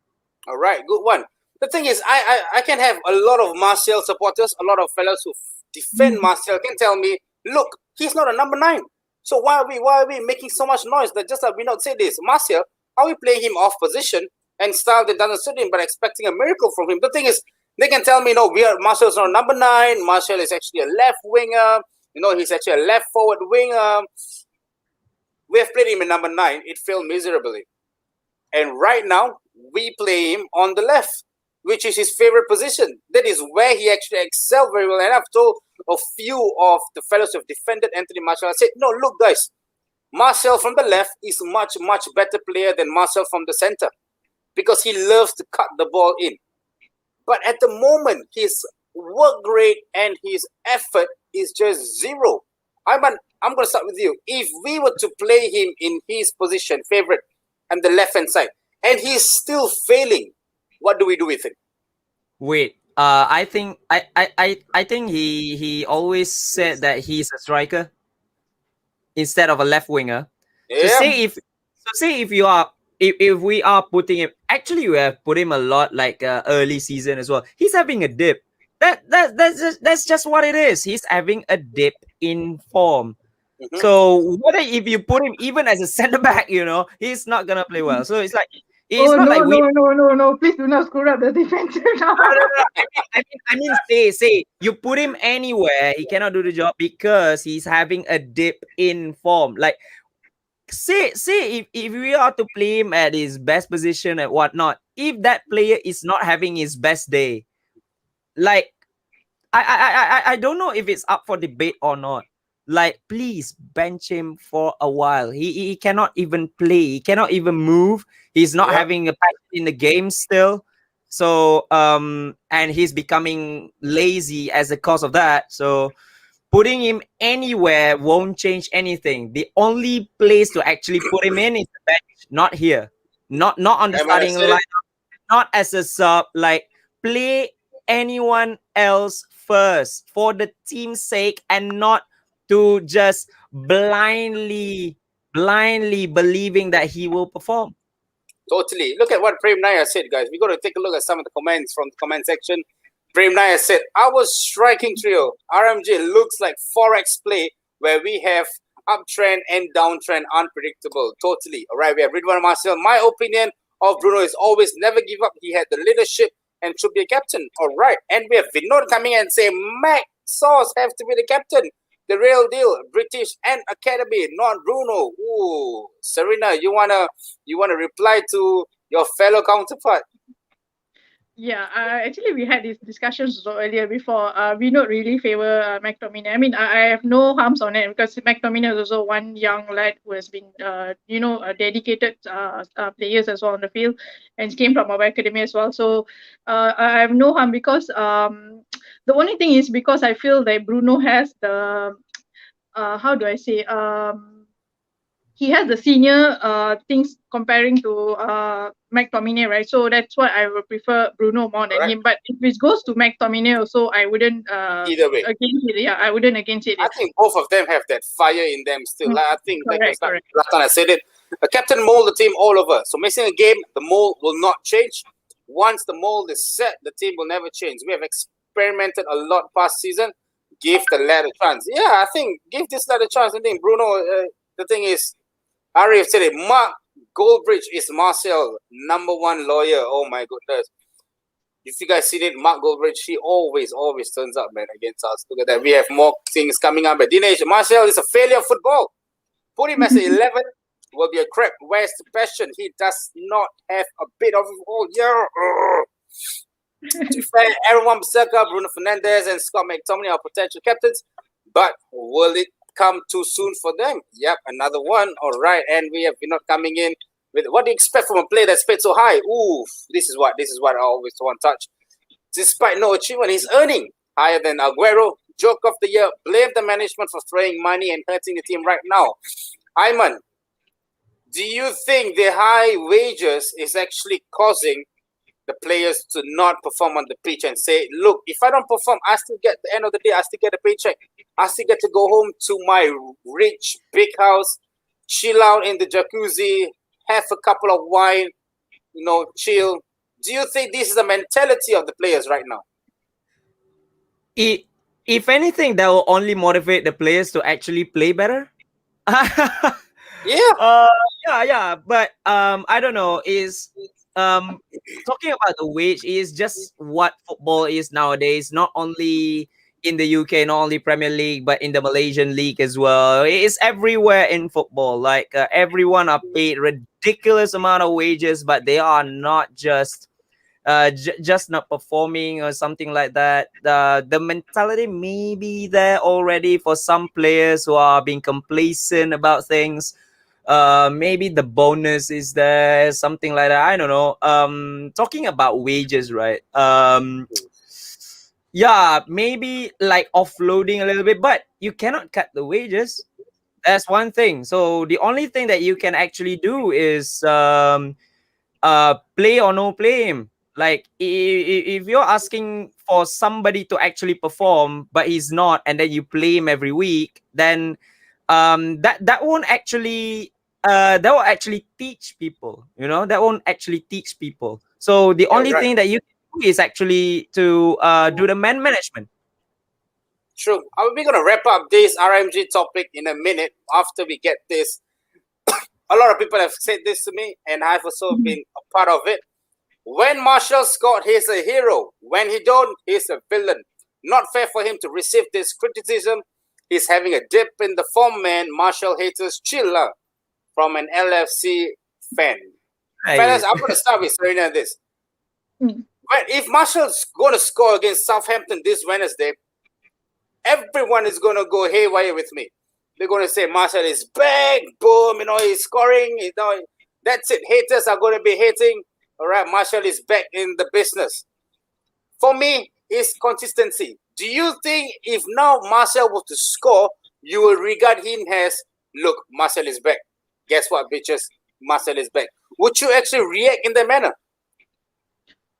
[SPEAKER 1] All right, good one. The thing is, I can have a lot of Martial supporters, a lot of fellas who defend Martial can tell me, look, he's not a number 9. So why are we making so much noise? That just like we not say this, Martial, how we playing him off position and style that doesn't suit him, but expecting a miracle from him? The thing is, they can tell me, no, Martial's not number 9. Martial is actually a left winger. He's actually a left forward winger. We have played him in number 9. It failed miserably. And right now, we play him on the left, which is his favorite position. That is where he actually excelled very well. And I've told a few of the fellows who have defended Anthony Martial, I said, no, look, guys, Martial from the left is much, much better player than Martial from the center because he loves to cut the ball in. But at the moment, his work rate and his effort is just zero. I'm going to start with you. If we were to play him in his position, favorite, and the left-hand side, and he's still failing, what do we do with him?
[SPEAKER 3] Wait, I think he always said that he's a striker instead of a left winger.
[SPEAKER 1] Yeah.
[SPEAKER 3] So say if we are putting him, actually we have put him a lot like early season as well. He's having a dip. That's just what it is. He's having a dip in form.
[SPEAKER 1] Mhm.
[SPEAKER 3] So whether if you put him even as a center back, he's not gonna play well. So it's like it's
[SPEAKER 2] Oh
[SPEAKER 3] not like we.
[SPEAKER 2] no! Please do not screw up the defensive now.
[SPEAKER 3] No, no, no. I mean, say you put him anywhere, he cannot do the job because he's having a dip in form. Like say if we are to play him at his best position and whatnot, if that player is not having his best day, like I don't know if it's up for debate or not. Like, please bench him for a while. He cannot even play. He cannot even move. He's not
[SPEAKER 1] Yeah.
[SPEAKER 3] having a passion in the game still. So and he's becoming lazy as a cause of that. So putting him anywhere won't change anything. The only place to actually put him in is the bench, not here. Not on the
[SPEAKER 1] Am I
[SPEAKER 3] starting
[SPEAKER 1] said it?
[SPEAKER 3] line, not as a sub. Like, play anyone else first for the team's sake and not to just blindly believing that he will perform.
[SPEAKER 1] Totally. Look at what Prem Nair said, guys. We got to take a look at some of the comments from the comment section. Prem Nair said, "Our striking trio, RMJ, looks like Forex play where we have uptrend and downtrend unpredictable." Totally. All right. We have Ridwan Marcel. "My opinion of Bruno is always never give up. He had the leadership and should be a captain." All right. And we have Vinod coming and say, "Mac Sauce have to be the captain. The real deal, British and Academy, not Bruno." Ooh, Serena, you wanna reply to your fellow counterpart?
[SPEAKER 2] Yeah, actually, we had these discussions also earlier before. We not really favor McTominay. I mean, I have no harms on it because McTominay is also one young lad who has been, dedicated players as well on the field, and came from our academy as well. So, I have no harm because the only thing is because I feel that Bruno has the, how do I say, he has the senior things comparing to McTominay, right? So that's why I would prefer Bruno more than
[SPEAKER 1] Correct.
[SPEAKER 2] him. But if it goes to McTominay also, I wouldn't
[SPEAKER 1] Either way,
[SPEAKER 2] against it. Yeah, I wouldn't against it.
[SPEAKER 1] I think both of them have that fire in them still. Like, I think, like
[SPEAKER 2] Correct,
[SPEAKER 1] last
[SPEAKER 2] correct.
[SPEAKER 1] time I said it, a captain mold the team all over. So missing a game, the mold will not change. Once the mold is set, the team will never change. We have experimented a lot past season. Give the lad a chance. Yeah, I think give this lad a chance. I think Bruno. The thing is, Arif said it. Mark Goldbridge is Marcel #1 lawyer. Oh my goodness. If you guys see it, Mark Goldbridge, he always turns up, man, against us. Look at that. We have more things coming up. But Dinesh, Marcel is a failure of football. Put him as an 11 will be a crap. Where's the passion? He does not have a bit of it all. Yeah. To be fair, Aaron Bissaka, Bruno Fernandes, and Scott McTominay are potential captains. But will it come too soon for them? Yep, another one. All right. And we have been not coming in with what do you expect from a player that's paid so high? Ooh, this is what I always want to touch. Despite no achievement, he's earning higher than Aguero. Joke of the year. Blame the management for throwing money and hurting the team right now. Ayman, do you think the high wages is actually causing the players to not perform on the pitch and say, look, if I don't perform, I still get the end of the day, I still get a paycheck. I still get to go home to my rich big house, chill out in the jacuzzi, have a couple of wine, chill. Do you think this is the mentality of the players right now?
[SPEAKER 3] If anything, that will only motivate the players to actually play better.
[SPEAKER 1] Yeah.
[SPEAKER 3] Yeah. But I don't know. Is talking about the wage is just what football is nowadays. Not only in the UK, not only Premier League, but in the Malaysian league as well. It's everywhere in football. Like everyone are paid ridiculous amount of wages, but they are not just just not performing or something like that. The mentality may be there already for some players who are being complacent about things. Maybe the bonus is there, something like that. I don't know. Talking about wages, right? Yeah, maybe like offloading a little bit, but you cannot cut the wages. That's one thing. So the only thing that you can actually do is play or no play him. Like if you're asking for somebody to actually perform, but he's not, and then you play him every week, then that won't actually that will actually teach people. That won't actually teach people. So the only
[SPEAKER 1] right.
[SPEAKER 3] thing that you who is actually to do the man management.
[SPEAKER 1] True. We're gonna wrap up this RMG topic in a minute after we get this. A lot of people have said this to me, and I've also been a part of it. When Marshall scored, he's a hero. When he don't, he's a villain. Not fair for him to receive this criticism. He's having a dip in the form, man. Marshall haters, chill lah. From an LFC fan. Fellas, I'm going to start with Serena on this. But if Marshall's going to score against Southampton this Wednesday, everyone is going to go haywire with me. They're going to say Marshall is back, boom, he's scoring, that's it. Haters are going to be hating. All right, Marshall is back in the business. For me, it's consistency. Do you think if now Marshall was to score, you will regard him as, look, Marshall is back. Guess what, bitches? Marshall is back. Would you actually react in that manner?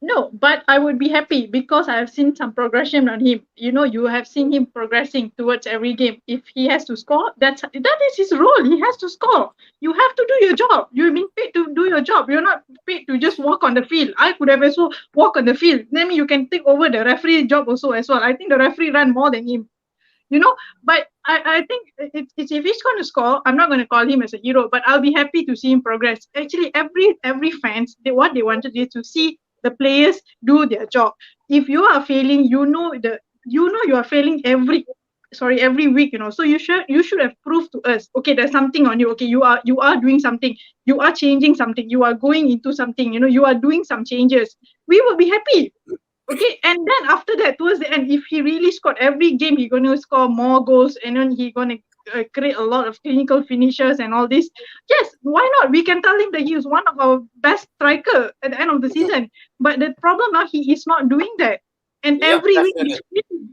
[SPEAKER 2] No, but I would be happy because I have seen some progression on him. You have seen him progressing towards every game. If he has to score, that is his role. He has to score. You have to do your job. You've been paid to do your job. You're not paid to just walk on the field. I could have also walk on the field. Then you can take over the referee job also as well. I think the referee ran more than him. But I think it's if he's going to score, I'm not going to call him as a hero, but I'll be happy to see him progress. Actually, every fans, what they wanted is to see the players do their job. If you are failing, you are failing every week, so you should have proved to us, okay, there's something on you, okay, you are doing something, you are changing something, you are going into something, you are doing some changes. We will be happy. Okay, and then after that, towards the end, if he really scored every game, he's going to score more goals, and then he's going to create a lot of clinical finishes and all this. Yes, why not? We can tell him that he is one of our best striker at the end of the season. But the problem now, he is not doing that. And every week he's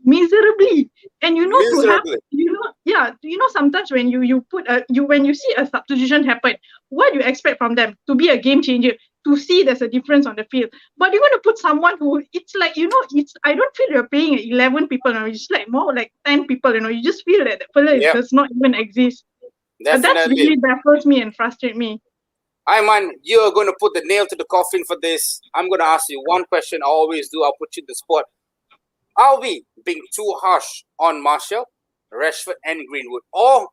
[SPEAKER 2] miserably. And sometimes when when you see a substitution happen, what do you expect from them? To be a game changer, to see there's a difference on the field. But you're going to put someone who, it's like, I don't feel you're paying 11 people now. It's like more like 10 people, you just feel that the fella does not even exist. That really baffles me and frustrates me.
[SPEAKER 1] Ayman, you're going to put the nail to the coffin for this. I'm going to ask you one question. I always do. I'll put you in the spot. Are we being too harsh on Marshall, Rashford, and Greenwood? Or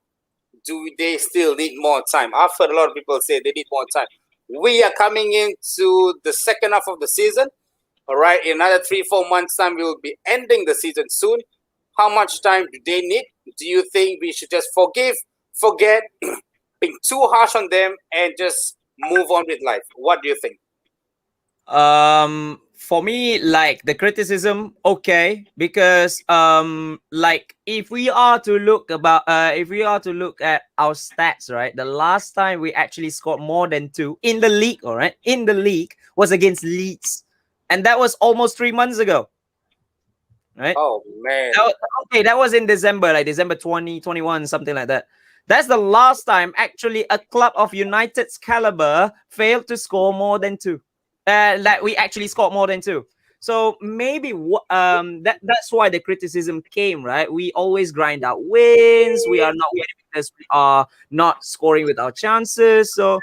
[SPEAKER 1] do they still need more time? I've heard a lot of people say they need more time. We are coming into the second half of the season. All right, in another 3-4 months' time, we will be ending the season soon. How much time do they need? Do you think we should just forget, being too harsh on them, and just move on with life? What do you think?
[SPEAKER 3] For me, like the criticism, okay, because like if we are to look at our stats, right, the last time we actually scored more than 2 in the league, all right, in the league was against Leeds, and that was almost 3 months ago, right?
[SPEAKER 1] Oh man,
[SPEAKER 3] that was in December, like December 2021, something like that. That's the last time actually a club of United's caliber failed to score more than 2. Like we actually scored more than 2. So maybe that's why the criticism came, right? We always grind out wins. We are not winning because we are not scoring with our chances. So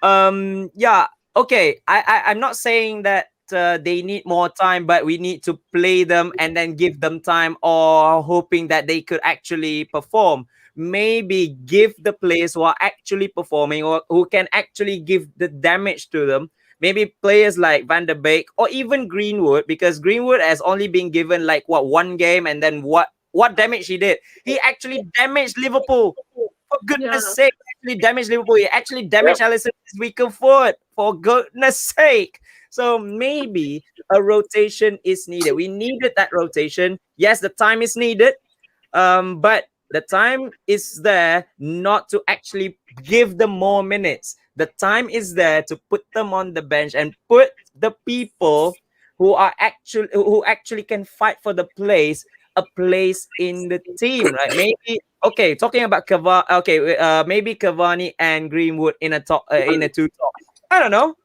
[SPEAKER 3] yeah, okay. I'm not saying that they need more time, but we need to play them and then give them time, or hoping that they could actually perform. Maybe give the players who are actually performing or who can actually give the damage to them. Maybe players like Van der Beek or even Greenwood, because Greenwood has only been given like one game, and then what damage he did. He actually damaged Liverpool. For goodness sake, he actually damaged Liverpool. He actually damaged Alisson's weaker foot. For goodness sake. So maybe a rotation is needed. We needed that rotation. Yes, the time is needed. But the time is there not to actually give them more minutes. The time is there to put them on the bench and put the people who actually can fight for a place in the team, right? Maybe talking about Cavani, maybe Cavani and Greenwood in a 2 top. I don't know.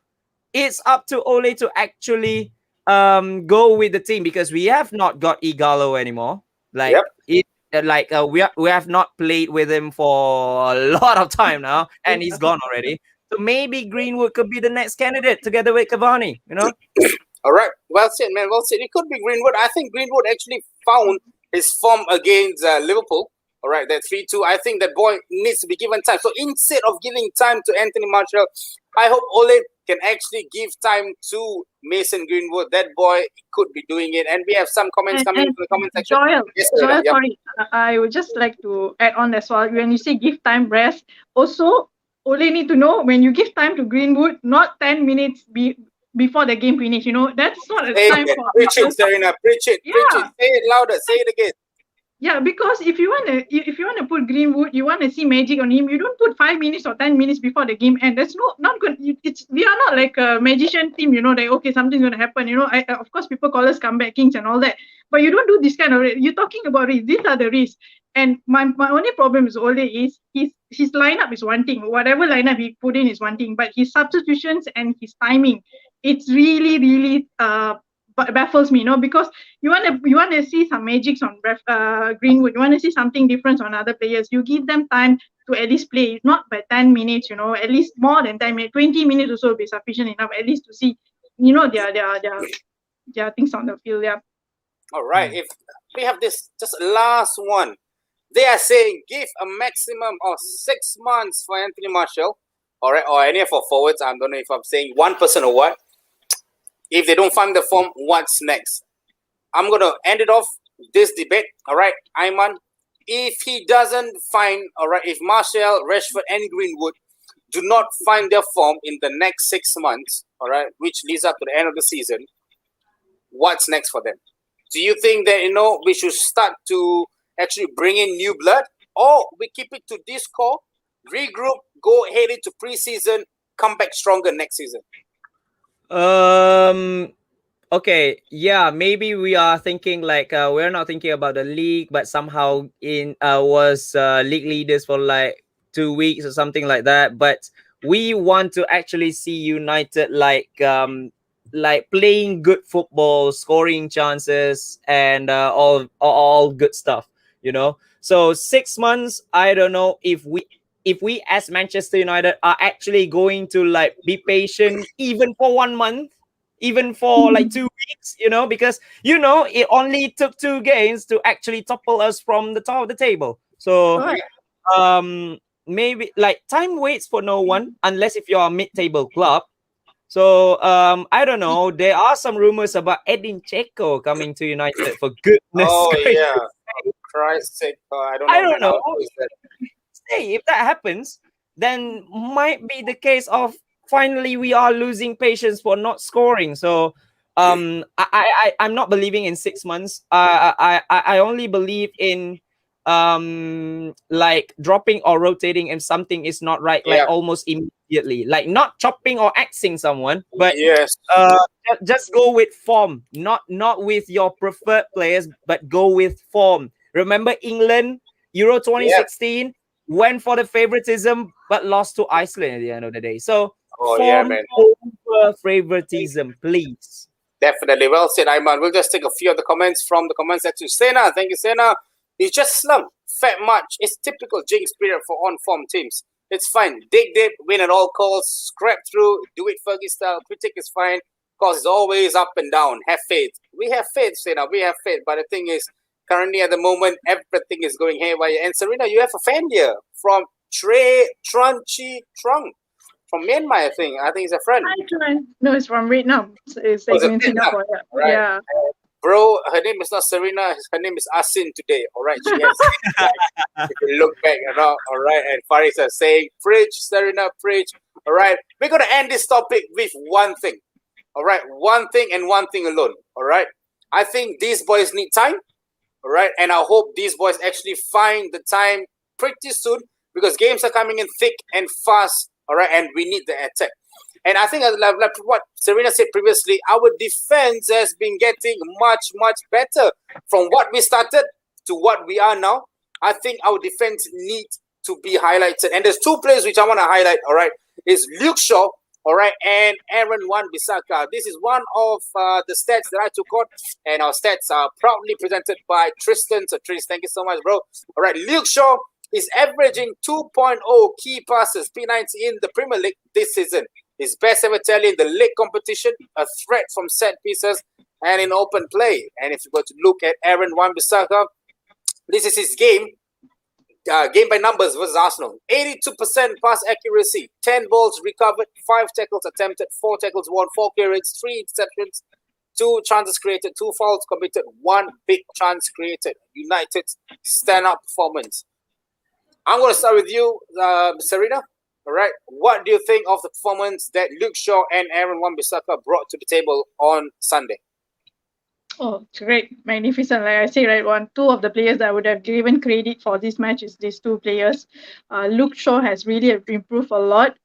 [SPEAKER 3] It's up to Ole to actually go with the team, because we have not got Igalo anymore. We have not played with him for a lot of time now, and he's gone already. So maybe Greenwood could be the next candidate together with Cavani,
[SPEAKER 1] All right. Well said, man. Well said. It could be Greenwood. I think Greenwood actually found his form against Liverpool. All right, that 3-2. I think that boy needs to be given time. So instead of giving time to Anthony Martial, I hope Ole can actually give time to Mason Greenwood. That boy could be doing it. And we have some comments coming
[SPEAKER 2] And
[SPEAKER 1] into the comment section.
[SPEAKER 2] Joel,
[SPEAKER 1] Yes,
[SPEAKER 2] Joel,
[SPEAKER 1] yeah.
[SPEAKER 2] sorry, I would just like to add on as well. When you say give time rest, also only need to know when you give time to Greenwood, not 10 minutes before the game finish. You know, that's not a
[SPEAKER 1] Say
[SPEAKER 2] time
[SPEAKER 1] it.
[SPEAKER 2] for.
[SPEAKER 1] Preach it, Serena. Preach it. Preach it. Say it louder. Say it again.
[SPEAKER 2] Yeah, because if you wanna put Greenwood, you wanna see magic on him. You don't put 5 minutes or 10 minutes before the game end. That's not good. We are not like a magician team. You know, like okay, something's gonna happen. You know, of course people call us comeback kings and all that, but you don't do this kind of. You're talking about risks. These are the risks. And my only problem is Ole is his lineup is one thing. Whatever lineup he put in is one thing, but his substitutions and his timing, it's really baffles me, because you want to see some magics on Greenwood. You want to see something different on other players. You give them time to at least play, not by 10 minutes. At least more than 10 minutes, 20 minutes or so will be sufficient enough at least to see, their things on the field. Yeah.
[SPEAKER 1] All right. If we have this just last one, they are saying give a maximum of 6 months for Anthony Martial, all right, or any of our forwards. I don't know if I'm saying one person or what. If they don't find the form, what's next? I'm going to end it off this debate. All right, Ayman. If he doesn't find, all right, if Martial, Rashford, and Greenwood do not find their form in the next 6 months, all right, which leads up to the end of the season, what's next for them? Do you think that, we should start to actually bring in new blood, or we keep it to this core, regroup, go ahead into preseason, come back stronger next season?
[SPEAKER 3] Okay, yeah, maybe we are thinking like we're not thinking about the league, but somehow was league leaders for like 2 weeks or something like that. But we want to actually see United like playing good football, scoring chances, and all good stuff. So 6 months, I don't know if we as Manchester United are actually going to like be patient even for 1 month, even for like 2 weeks, because it only took 2 games to actually topple us from the top of the table. So maybe like time waits for no one unless if you're a mid-table club. So I don't know. There are some rumors about Edin Dzeko coming to United for goodness.
[SPEAKER 1] Oh
[SPEAKER 3] sake.
[SPEAKER 1] yeah, for Christ's sake! I don't know.
[SPEAKER 3] I don't know.
[SPEAKER 1] How is that?
[SPEAKER 3] Hey, if that happens, then might be the case of finally we are losing patience for not scoring. So I'm not believing in 6 months. I only believe in like dropping or rotating if something is not right, like almost immediately, like not chopping or axing someone, but
[SPEAKER 1] yes,
[SPEAKER 3] just go with form, not with your preferred players, but go with form. Remember England Euro 2016 went for the favoritism but lost to Iceland at the end of the day. So form over favoritism, please.
[SPEAKER 1] Definitely. Well said, Ayman. We'll just take a few of the comments from the comment section. Sena, thank you, Sena. It's just slump. Fat much. It's typical jinx period for on-form teams. It's fine. Dig deep, win at all costs, scrap through, do it Fergie style. Critic is fine because it's always up and down. Have faith. We have faith, Sena. We have faith. But the thing is, currently at the moment, everything is going haywire. And Serena, you have a fan here from Trunchy Trung from Myanmar, I think. I think it's a friend.
[SPEAKER 2] No, it's from Vietnam. It's like in Singapore.
[SPEAKER 1] Right.
[SPEAKER 2] Yeah.
[SPEAKER 1] Bro, her name is not Serena. Her name is Asin today. All right. She has if you look back, all right. And Faris are saying, preach, Serena, preach. All right. We're going to end this topic with one thing. All right. One thing and one thing alone. All right. I think these boys need time. All right. And I hope these boys actually find the time pretty soon because games are coming in thick and fast. All right. And we need the attack. And I think, like what Serena said previously, our defense has been getting much, much better from what we started to what we are now. I think our defense needs to be highlighted. And there's 2 players which I want to highlight, all right, is Luke Shaw, all right, and Aaron Wan-Bissaka. This is one of the stats that I took out, and our stats are proudly presented by Tristan. So, Tris, thank you so much, bro. All right, Luke Shaw is averaging 2.0 key passes, P90 in the Premier League this season. his best ever tally in the league competition, a threat from set pieces and in open play. And if you were to look at Aaron Wan-Bissaka, this is his game by numbers versus Arsenal. 82% pass accuracy, 10 balls recovered, 5 tackles attempted, 4 tackles won, 4 clearances, 3 interceptions, 2 chances created, 2 fouls committed, 1 big chance created. United stand-up performance. I'm going to start with you, Serena. All right. What do you think of the performance that Luke Shaw and Aaron Wan-Bissaka brought to the table on Sunday?
[SPEAKER 2] Oh, great, magnificent. Like I say, right, two of the players that I would have given credit for this match is these two players. Luke Shaw has really improved a lot.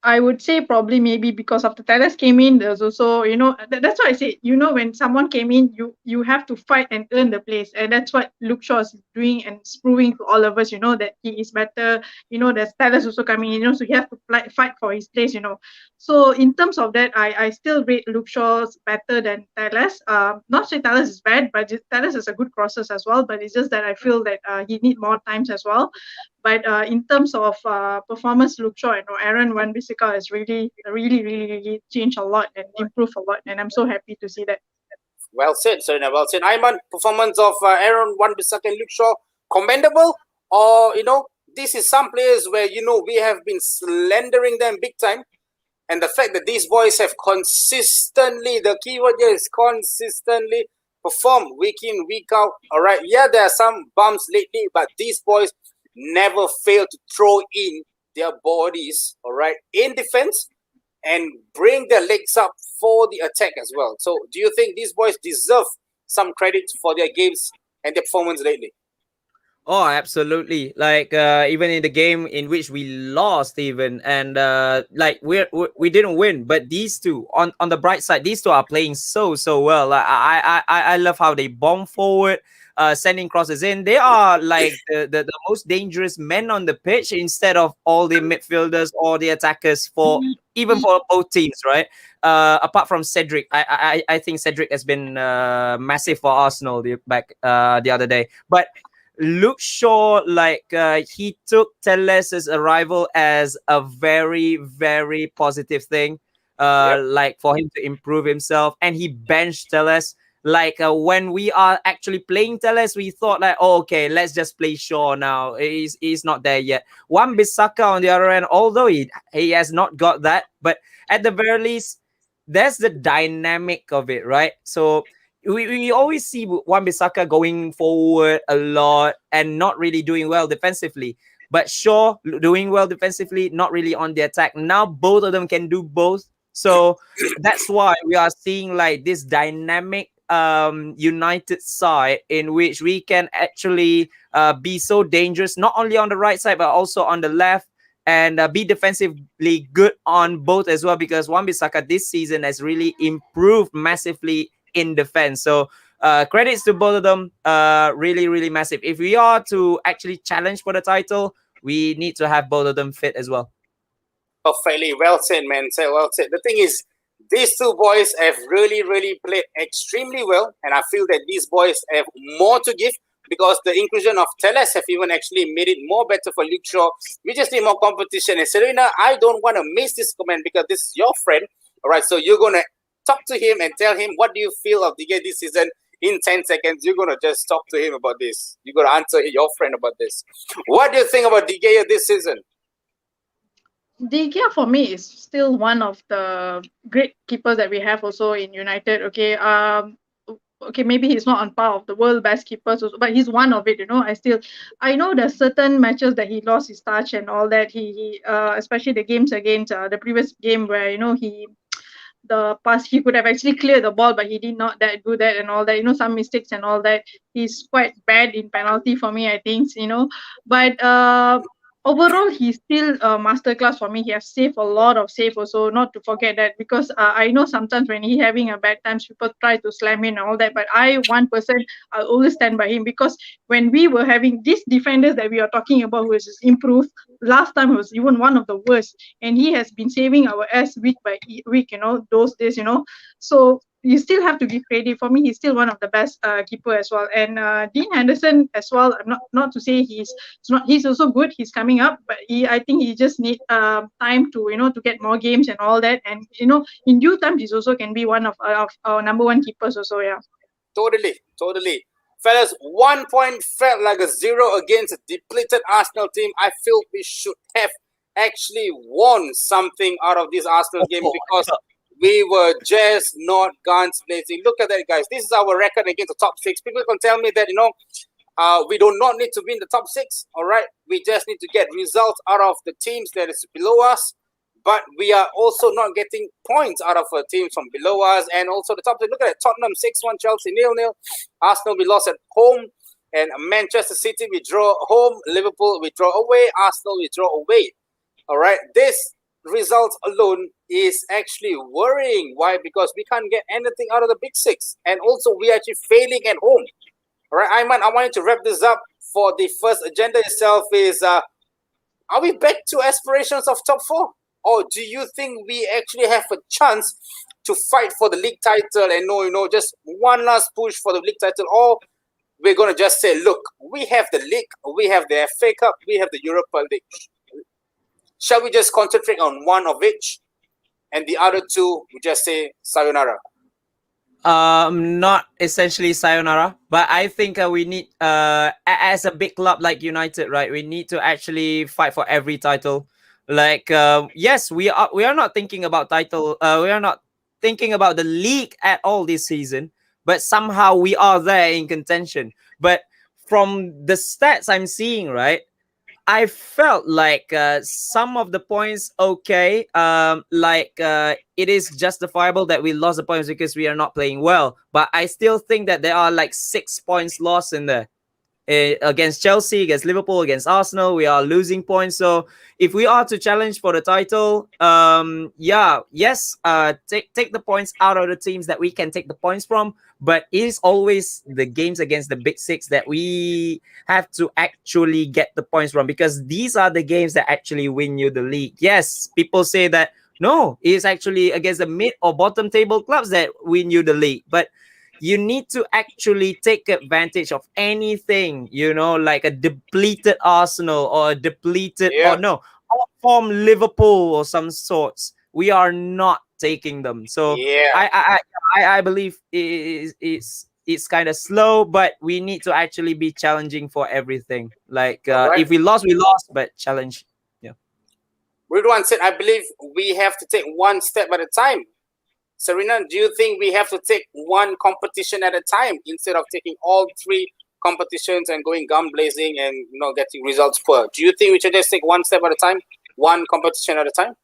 [SPEAKER 2] I would say probably maybe because of the Telles came in, there's also, that's why I say, when someone came in, you have to fight and earn the place. And that's what Luke Shaw is doing and is proving to all of us, that he is better. There's Telles also coming in, so he has to fight for his place, So in terms of that, I still rate Luke Shaw's better than Telles. Not say Telles is bad, but Telles is a good crosses as well. But it's just that I feel that he need more times as well. But in terms of performance, Luke Shaw and Aaron Wan-Bissaka has really changed a lot and improved a lot. And I'm so happy to see that.
[SPEAKER 1] Well said, Serena. Well said. Aiman, performance of Aaron Wan-Bissaka and Luke Shaw, commendable? Or, this is some players where, we have been slandering them big time. And the fact that these boys have consistently, the keyword here is consistently performed week in, week out. All right. Yeah, there are some bumps lately, but these boys never fail to throw in their bodies, all right, in defense and bring their legs up for the attack as well. So do you think these boys deserve some credit for their games and their performance lately?
[SPEAKER 3] Oh, absolutely. Like even in the game in which we lost, even and like we didn't win, but these two on the bright side, these two are playing so well. Like, I love how they bomb forward, sending crosses in. They are like the most dangerous men on the pitch instead of all the midfielders or the attackers for even for both teams, right? Apart from Cedric, I think Cedric has been massive for Arsenal the other day, but Luke Shaw, like he took Telles' arrival as a very, very positive thing. Like for him to improve himself, and he benched Telles. Like when we are actually playing Telles, we thought like, oh, okay, let's just play Shaw now. He's not there yet. Wan-Bissaka on the other end, although he has not got that, but at the very least, there's the dynamic of it, right? So we always see Wan-Bissaka going forward a lot and not really doing well defensively. But Shaw doing well defensively, not really on the attack. Now both of them can do both. So that's why we are seeing like this dynamic United side in which we can actually be so dangerous, not only on the right side, but also on the left. And be defensively good on both as well, because Wan-Bissaka this season has really improved massively in defense. So credits to both of them. Really massive. If we are to actually challenge for the title, we need to have both of them fit as well.
[SPEAKER 1] Perfectly well said, man. Well said. The thing is, these two boys have really played extremely well, and I feel that these boys have more to give, because the inclusion of Telles have even actually made it more better for Luke Shaw. We just need more competition. And Serena, I don't want to miss this comment because this is your friend. All right, so you're going to talk to him and tell him what do you feel of the game this season in 10 seconds. You're going to just talk to him about this. You're going to answer your friend about this. What do you think about De Gea this season?
[SPEAKER 2] De Gea for me is still one of the great keepers that we have also in United. Okay, maybe he's not on par of the world best keepers, also, but he's one of it. I know there's certain matches that he lost his touch and all that. He especially the games against the previous game where the pass, he could have actually cleared the ball, but he did not do that and all that. Some mistakes and all that. He's quite bad in penalty for me, I think. But overall, he's still a masterclass for me. He has saved a lot of save also, not to forget that, because I know sometimes when he's having a bad times, people try to slam in and all that. But one person, I'll always stand by him, because when we were having these defenders that we are talking about, who has improved, last time was even one of the worst. And he has been saving our ass week by week, those days, So you still have to give credit. For me, he's still one of the best keeper as well. And Dean Henderson as well. I'm not to say he's also good. He's coming up, but I think he just need time to to get more games and all that. And in due time, he also can be one of our number one keepers also. Yeah.
[SPEAKER 1] Totally. Fellas, 1 point felt like a 0 against a depleted Arsenal team. I feel we should have actually won something out of this Arsenal game because we were just not guns blazing. Look at that, guys. This is our record against the top 6. People can tell me that, we do not need to win the top 6. All right. We just need to get results out of the teams that is below us. But we are also not getting points out of teams from below us. And also the top 6. Look at it. Tottenham 6-1, Chelsea 0-0. Arsenal, we lost at home. And Manchester City, we draw home. Liverpool, we draw away. Arsenal, we draw away. All right. This result alone is actually worrying. Why? Because we can't get anything out of the big 6. And also we are actually failing at home. All right, Ayman, I wanted to wrap this up for the first agenda itself is, are we back to aspirations of top 4? Or do you think we actually have a chance to fight for the league title and just one last push for the league title? Or we're going to just say, look, we have the league, we have the FA Cup, we have the Europa League. Shall we just concentrate on one of each? And the other two, we just say sayonara?
[SPEAKER 3] Not essentially sayonara, but I think we need, as a big club like United, right? We need to actually fight for every title. Like, yes, we are not thinking about title. We are not thinking about the league at all this season, but somehow we are there in contention. But from the stats I'm seeing, right, I felt like some of the points okay. It is justifiable that we lost the points because we are not playing well. But I still think that there are like 6 points lost in there. Against Chelsea, against Liverpool, against Arsenal, we are losing points. So if we are to challenge for the title, take the points out of the teams that we can take the points from. But it is always the games against the big 6 that we have to actually get the points from, because these are the games that actually win you the league. Yes, people say that no, it's actually against the mid or bottom table clubs that win you the league, but you need to actually take advantage of anything, like a depleted Arsenal or a depleted form Liverpool or some sorts. We are not taking them. So I believe it's kind of slow, but we need to actually be challenging for everything. Like if we lost, we lost, but challenge. Yeah.
[SPEAKER 1] Ridwan said, I believe we have to take one step at a time. Serena, do you think we have to take one competition at a time instead of taking all 3 competitions and going gun blazing and getting results poor? Do you think we should just take one step at a time, one competition at a time?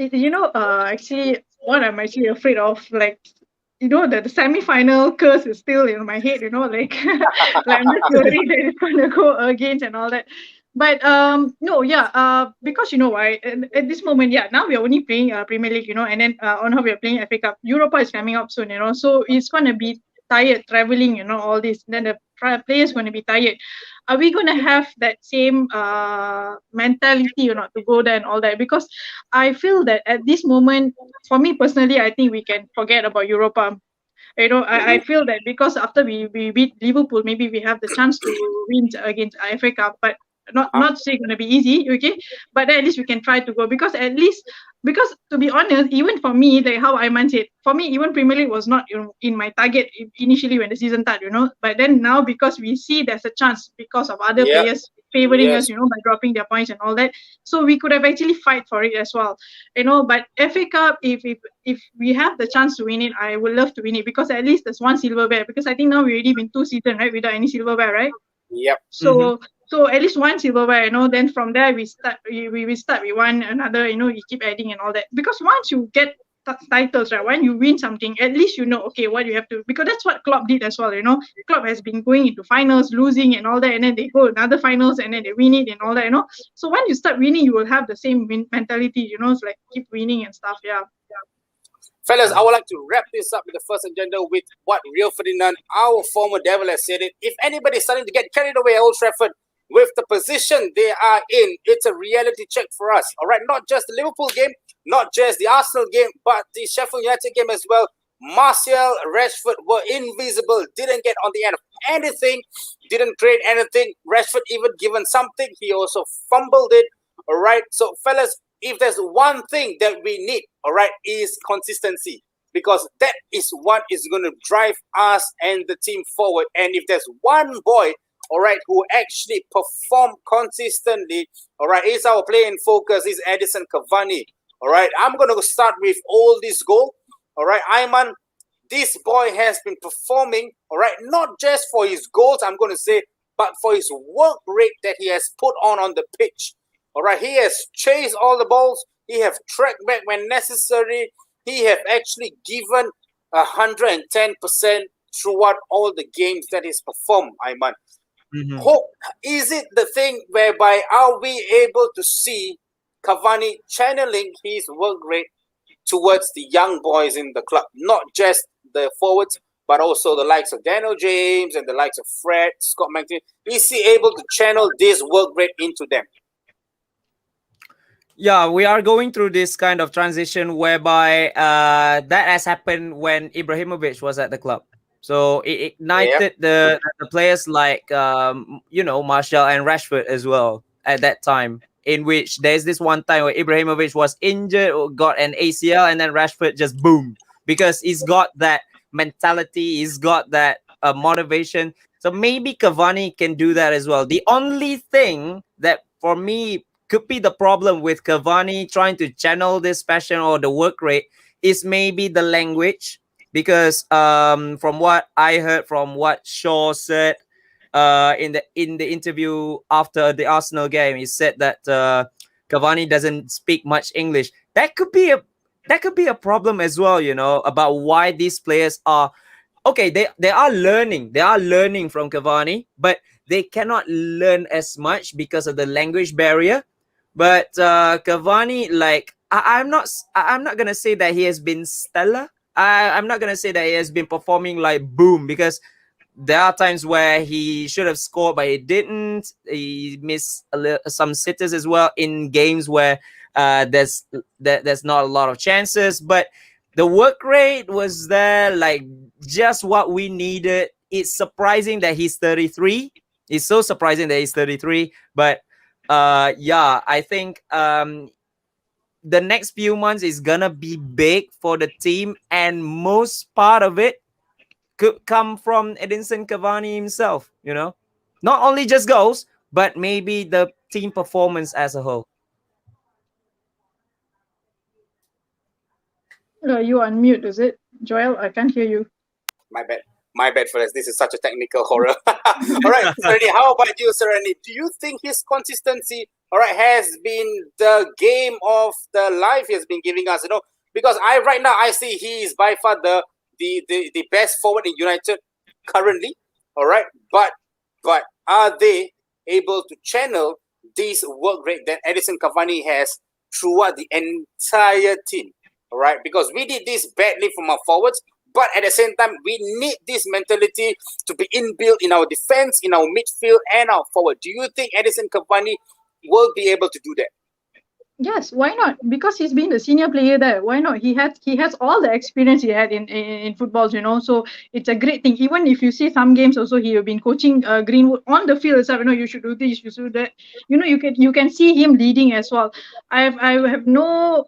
[SPEAKER 2] Actually, what I'm actually afraid of, like, the semi-final curse is still in my head. Like, I'm just worried that it's gonna go against and all that. But because why at this moment, now we are only playing Premier League, and then on how we are playing FA Cup. Europa is coming up soon, so it's gonna be tired traveling, all this. Then the players going to be tired. Are we going to have that same mentality, to go there and all that? Because I feel that at this moment, for me personally, I think we can forget about Europa. I feel that because after we beat Liverpool, maybe we have the chance to win against FA Cup, but not say going to be easy, okay? But at least we can try to go, because to be honest, even for me, like how Ayman said, for me, even Premier League was not in my target initially when the season started, But then now, because we see there's a chance because of other players favoring us, by dropping their points and all that, so we could have actually fight for it as well, But FA Cup, if we have the chance to win it, I would love to win it, because at least there's one silverware. Because I think now we already been 2 seasons, right, without any silverware, right?
[SPEAKER 1] Yep.
[SPEAKER 2] So at least one silverware, then from there we won another, we keep adding and all that. Because once you get titles, right, when you win something, at least okay, what you have to, because that's what Klopp did as well, Klopp has been going into finals, losing and all that, and then they go another finals and then they win it and all that, So when you start winning, you will have the same mentality, it's like keep winning and stuff,
[SPEAKER 1] Fellas, I would like to wrap this up with the first agenda with what Rio Ferdinand, our former devil, has said it. If anybody's starting to get carried away at Old Trafford with the position they are in, it's a reality check for us. All right, not just the Liverpool game, not just the Arsenal game, but the Sheffield United game as well. Martial, Rashford were invisible, didn't get on the end of anything, didn't create anything. Rashford even given something, he also fumbled it. All right. So, fellas, if there's one thing that we need, all right, is consistency. Because that is what is going to drive us and the team forward. And if there's one boy, all right, who actually perform consistently, all right, is our play in focus, is Edison Cavani. All right, I'm going to start with all this goal. All right, Ayman, this boy has been performing, all right, not just for his goals, I'm going to say, but for his work rate that he has put on the pitch. All right, he has chased all the balls. He have tracked back when necessary. He have actually given 110% throughout all the games that he's performed, Ayman. Hope, is it the thing whereby are we able to see Cavani channeling his work rate towards the young boys in the club, not just the forwards, but also the likes of Daniel James and the likes of Fred, Scott McTominay? Is he able to channel this work rate into them?
[SPEAKER 3] Yeah, we are going through this kind of transition whereby that has happened when Ibrahimovic was at the club. So it ignited the players like Martial and Rashford as well at that time. In which there's this one time where Ibrahimovic was injured or got an ACL, and then Rashford just boom, because he's got that mentality, he's got that motivation. So maybe Cavani can do that as well. The only thing that for me could be the problem with Cavani trying to channel this passion or the work rate is maybe the language, because from what I heard, from what Shaw said in the interview after the Arsenal game, he said that Cavani doesn't speak much English. That could be a problem as well, about why these players are okay. They are learning from Cavani, but they cannot learn as much because of the language barrier. But Cavani, like I'm not gonna say that he has been stellar. I'm not gonna say that he has been performing like boom, because there are times where he should have scored but he didn't. He missed some sitters as well in games where there's not a lot of chances. But the work rate was there, like just what we needed. It's surprising that he's 33. It's so surprising that he's 33. But I think the next few months is gonna be big for the team, and most part of it could come from Edinson Cavani himself. Not only just goals, but maybe the team performance as a whole.
[SPEAKER 2] You unmute, is it, Joel? I can't hear you.
[SPEAKER 1] My bad, fellas. This is such a technical horror. All right, Sereni, how about you, Sereni? Do you think his consistency, all right, has been the game of the life he has been giving us? Because right now I see he is by far the best forward in United currently. All right, but are they able to channel this work rate that Edison Cavani has throughout the entire team? All right, because we did this badly from our forwards. But at the same time, we need this mentality to be inbuilt in our defense, in our midfield, and our forward. Do you think Edison Cavani will be able to do that?
[SPEAKER 2] Yes, why not? Because he's been the senior player there. Why not? He has all the experience he had in football, so it's a great thing. Even if you see some games also, he have been coaching Greenwood on the field itself. You should do this, you should do that. You can see him leading as well. I have no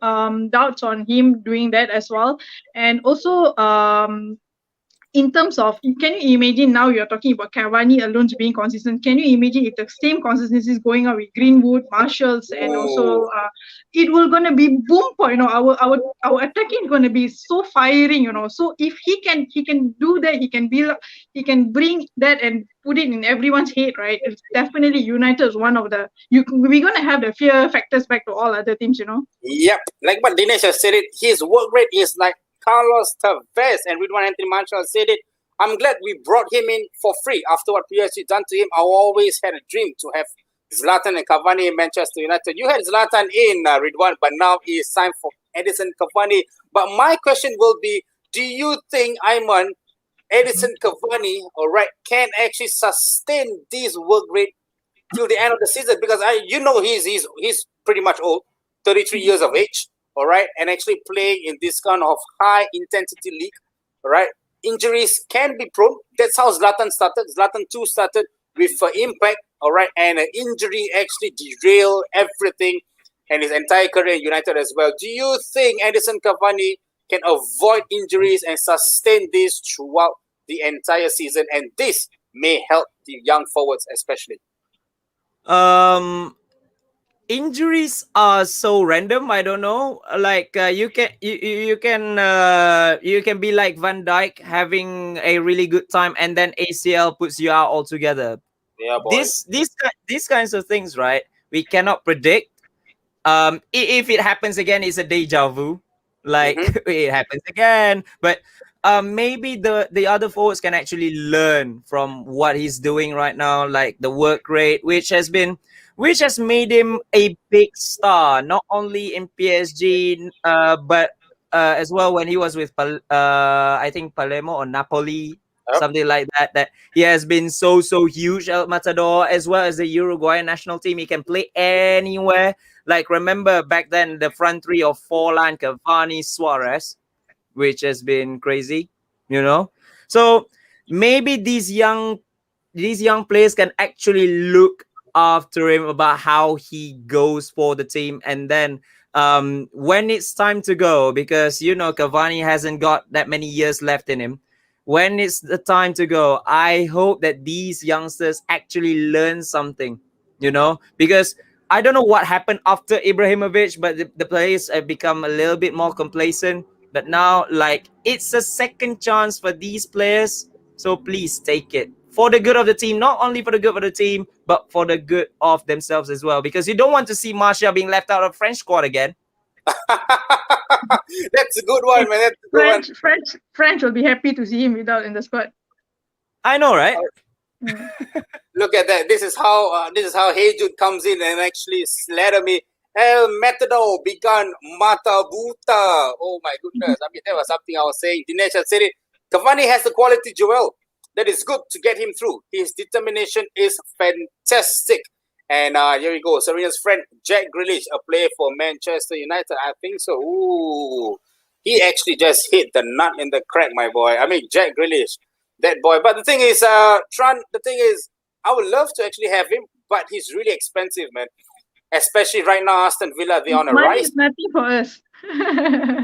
[SPEAKER 2] doubts on him doing that as well. And also in terms of, can you imagine now you're talking about Cavani alone being consistent? Can you imagine if the same consistency is going on with Greenwood, Marshalls, and also it will gonna be boom point. Our attacking is gonna be so firing. So if he can do that, he can bring that and put it in everyone's head, right? It's definitely United is one of the we're gonna have the fear factors back to all other teams.
[SPEAKER 1] Yep, like what Dinesh has said it. His work rate is like Carlos Tevez, and Ridwan Anthony Marshall said it. I'm glad we brought him in for free after what PSG done to him. I always had a dream to have Zlatan and Cavani in Manchester United. You had Zlatan in Ridwan, but now it's time for Edison Cavani. But my question will be, do you think, Ayman, Edison Cavani, all right, can actually sustain this work rate till the end of the season? Because he's pretty much old, 33 years of age. all right, and actually playing in this kind of high intensity league, all right, injuries can be prone. That's how Zlatan started. Zlatan too started with impact, all right, and an injury actually derailed everything and his entire career at United as well. Do you think Edison Cavani can avoid injuries and sustain this throughout the entire season? And this may help the young forwards especially.
[SPEAKER 3] Um, Injuries are so random. I don't know. Like you can be like Van Dijk having a really good time, and then ACL puts you out altogether.
[SPEAKER 1] Yeah, boy.
[SPEAKER 3] These kinds of things, right? We cannot predict. If it happens again, it's a deja vu. Like
[SPEAKER 1] Mm-hmm.
[SPEAKER 3] it happens again, but maybe the other forwards can actually learn from what he's doing right now, like the work rate, which has made him a big star, not only in PSG, but as well when he was with I think Palermo or Napoli,
[SPEAKER 1] Yep.
[SPEAKER 3] something like that. That he has been so huge, El Matador, as well as the Uruguayan national team. He can play anywhere. Like remember back then the front three of Forlan, Cavani, Suarez, which has been crazy, you know. So maybe these young players can actually look after him about how he goes for the team, and then when it's time to go, because you know Cavani hasn't got that many years left in him. When it's the time to go, I hope that these youngsters actually learn something, you know, because I don't know what happened after Ibrahimovic, but the players have become a little bit more complacent. But now, like, it's a second chance for these players. So please take it for the good of the team, not only for the good of the team, but for the good of themselves as well. Because you don't want to see Martial being left out of French squad again.
[SPEAKER 1] That's a good one, man. That's a good one.
[SPEAKER 2] French will be happy to see him without in the squad.
[SPEAKER 3] I know, right?
[SPEAKER 2] Mm.
[SPEAKER 1] Look at that. This is how Heyjud comes in and actually slather me. El Matador begun Mata Buta. Oh my goodness. I mean, that was something I was saying. Dinesh had said it. Cavani has the quality, Joel. That is good to get him through. His determination is fantastic. And here we go. Serena's friend, Jack Grealish, a player for Manchester United. I think so. Ooh. He actually just hit the nut in the crack, my boy. I mean, Jack Grealish, that boy. But the thing is, Tran, the thing is, I would love to actually have him, but he's really expensive, man. Especially right now, Aston Villa, they're on a
[SPEAKER 2] Money
[SPEAKER 1] rise.
[SPEAKER 2] is nothing for us.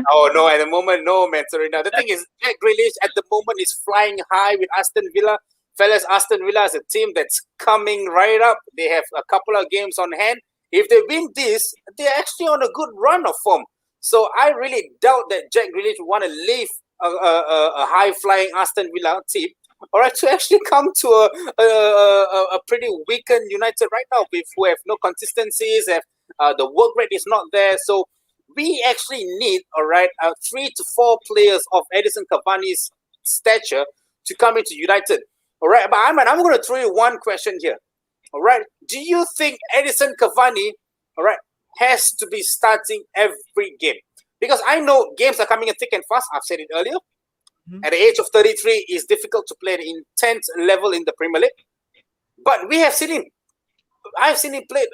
[SPEAKER 1] Oh, no, at the moment, no, man, Serena. The thing is, Jack Grealish at the moment is flying high with Aston Villa. Fellas, Aston Villa is a team that's coming right up. They have a couple of games on hand. If they win this, they're actually on a good run of form. So I really doubt that Jack Grealish would want to leave a high-flying Aston Villa team, all right, to actually come to a pretty weakened United right now, who have no consistencies, have the work rate is not there. So we actually need, all right, 3 to 4 players of Edison Cavani's stature to come into United. All right, but I'm going to throw you one question here. All right, do you think Edison Cavani, all right, has to be starting every game? Because I know games are coming in thick and fast. I've said it earlier.
[SPEAKER 3] Mhm.
[SPEAKER 1] At the age of 33, it's difficult to play at an intense level in the Premier League. But we have seen him. I've seen him play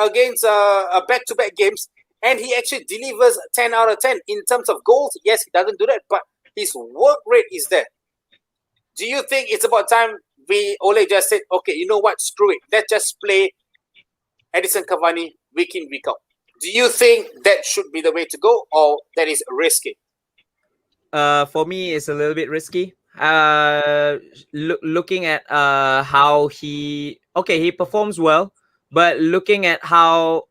[SPEAKER 1] against back-to-back games, and he actually delivers 10 out of 10 in terms of goals. Yes, he doesn't do that, but his work rate is there. Do you think it's about time Ole just said, okay, you know what, screw it. Let's just play Edison Cavani week in, week out. Do you think that should be the way to go, or that is risky?
[SPEAKER 3] For me, it's a little bit risky. Looking at how he performs well, but looking at how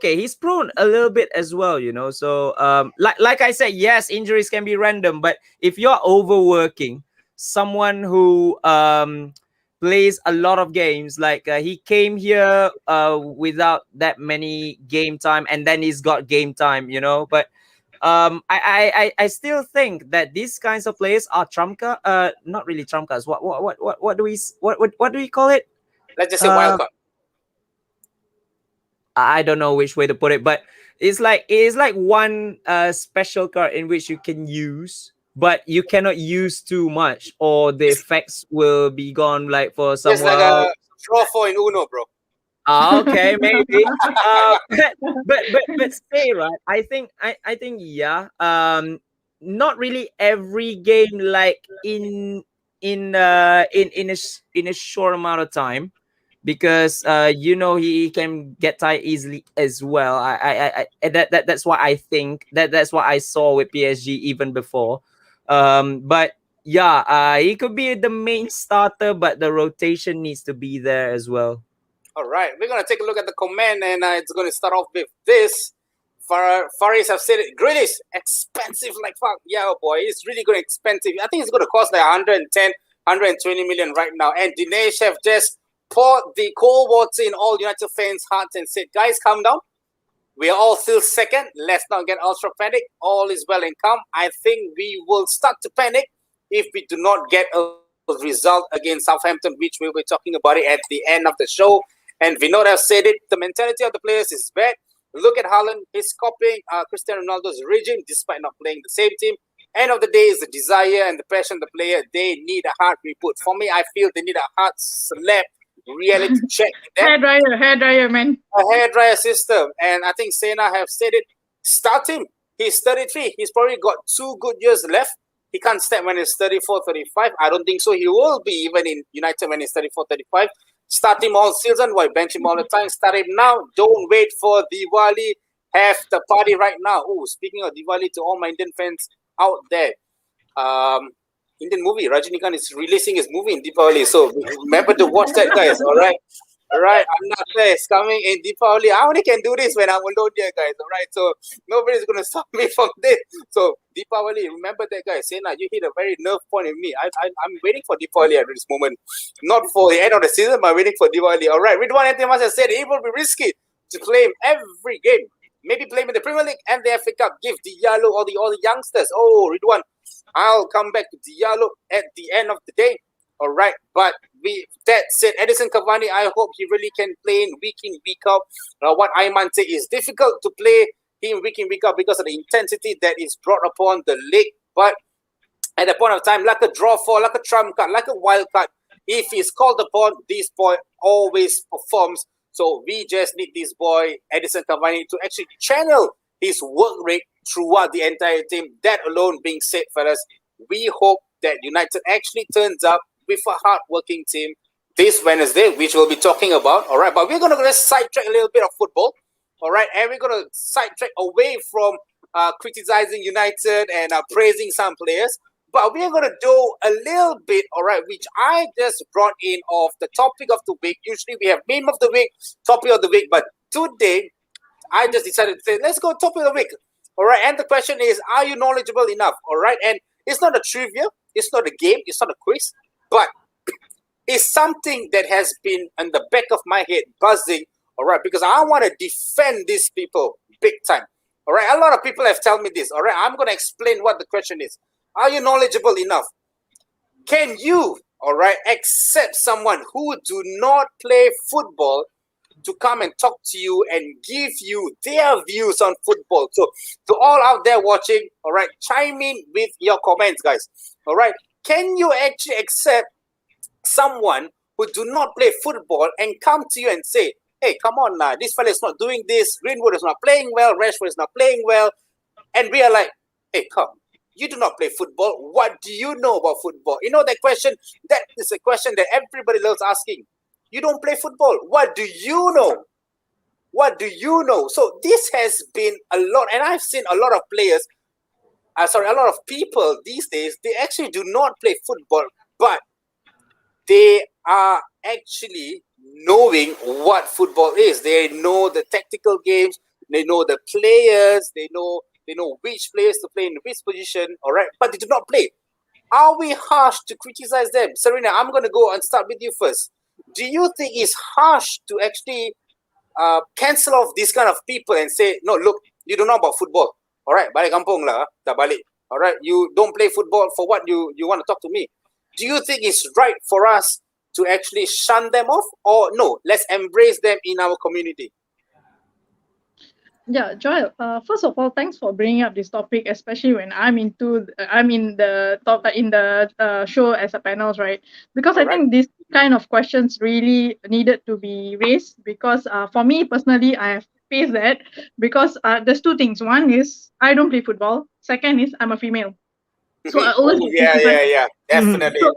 [SPEAKER 3] he's prone a little bit as well, you know. So like I said, yes, injuries can be random, but if you're overworking someone who plays a lot of games, like he came here without that many game time, and then he's got game time, you know. But I still think that these kinds of players are trump card, not really trump cards. What do we call it?
[SPEAKER 1] Let's just say wild card.
[SPEAKER 3] I don't know which way to put it, but it's like one special card in which you can use, but you cannot use too much, or the effects will be gone. Like for
[SPEAKER 1] Just like
[SPEAKER 3] someone,
[SPEAKER 1] a draw 4 in Uno, bro.
[SPEAKER 3] Okay, maybe. But say right. I think yeah. Not really every game like in a short amount of time, because he can get tired easily as well. That's why I think that's what I saw with PSG even before. But yeah, he could be the main starter, but the rotation needs to be there as well.
[SPEAKER 1] All right, we're gonna take a look at the comment, and it's gonna start off with this. Faris have said it. Grealish, expensive like fuck. Yeah, oh boy, it's really going expensive. I think it's going to cost like 110, 120 million right now. And Dinesh have just poured the cold water in all United fans' hearts and said, "Guys, calm down. We are all still second. Let's not get ultra panic. All is well and calm. I think we will start to panic if we do not get a result against Southampton, which we'll be talking about it at the end of the show." And Vinod have said it. The mentality of the players is bad. Look at Haaland. He's copying Cristiano Ronaldo's regime despite not playing the same team. End of the day is the desire and the passion of the player. They need a hard reboot. For me, I feel they need a hard slap reality check.
[SPEAKER 2] Hair dryer, man.
[SPEAKER 1] A hairdryer system. And I think Sena have said it. Start him. He's 33. He's probably got 2 good years left. He can't step when he's 34, 35. I don't think so. He will be even in United when he's 34, 35. Start him all season. Why bench him all the time? Start him now. Don't wait for Diwali. Have the party right now. Oh, speaking of Diwali, to all my Indian fans out there, Indian movie, Rajinikanth is releasing his movie in Diwali. So remember to watch that, guys. All right. All right, I'm not there. It's coming in Deepavali. I only can do this when I'm alone here, guys. All right, so nobody's going to stop me from this. So Deepavali, remember that, guys. Sena, you hit a very nerve point in me. I'm waiting for Deepavali at this moment. Not for the end of the season, but waiting for Diwali. All right, Ridwan Antimas has said it will be risky to play him every game. Maybe play him in the Premier League and the FA Cup. Give Diallo all the youngsters. Oh, Ridwan, I'll come back to Diallo at the end of the day. All right, but that said, Edison Cavani, I hope he really can play in, week out. What Ayman said is difficult to play him week in, week out because of the intensity that is brought upon the league. But at the point of time, like a draw for, like a trump card, like a wild card, if he's called upon, this boy always performs. So we just need this boy, Edison Cavani, to actually channel his work rate throughout the entire team. That alone being said, fellas, we hope that United actually turns up with a hard-working team this Wednesday, which we'll be talking about. All right, but we're going to just sidetrack a little bit of football. All right, and we're going to sidetrack away from criticizing United and praising some players. But we're going to do a little bit, all right, which I just brought in of the topic of the week. Usually we have meme of the week, topic of the week, but today I just decided to say, let's go topic of the week. All right, and the question is, are you knowledgeable enough? All right, and it's not a trivia, it's not a game, it's not a quiz, but it's something that has been in the back of my head buzzing, all right, because I want to defend these people big time. All right, a lot of people have told me this. All right, I'm going to explain what the question is. Are you knowledgeable enough? Can you, all right, accept someone who do not play football to come and talk to you and give you their views on football? So to all out there watching, all right, chime in with your comments, guys. All right, can you actually accept someone who do not play football and come to you and say, hey, come on now, this fella is not doing this, Greenwood is not playing well, Rashford is not playing well, and we are like, hey, come, you do not play football, what do you know about football? You know that question, that is a question that everybody loves asking. You don't play football, what do you know? What do you know? So this has been a lot, and I've seen a lot of players, a lot of people these days, they actually do not play football, but they are actually knowing what football is. They know the tactical games, they know the players, they know which players to play in which position, all right, but they do not play. Are we harsh to criticize them? Serena, I'm going to go and start with you first. Do you think it's harsh to actually cancel off these kind of people and say, no, look, you don't know about football, all right, balik kampung lah, dah balik, all right, you don't play football, for what you want to talk to me? Do you think it's right for us to actually shun them off, or no, let's embrace them in our community?
[SPEAKER 2] Yeah, Joel. First of all, thanks for bringing up this topic, especially when I'm in the top in the show as a panels, right? Because
[SPEAKER 1] All
[SPEAKER 2] I
[SPEAKER 1] right.
[SPEAKER 2] think this kind of questions really needed to be raised. Because for me personally, I have faced that because there's two things. One is I don't play football. Second is I'm a female, so I always
[SPEAKER 1] Oh
[SPEAKER 2] get
[SPEAKER 1] yeah,
[SPEAKER 2] criticized.
[SPEAKER 1] yeah, yeah. Definitely.
[SPEAKER 2] So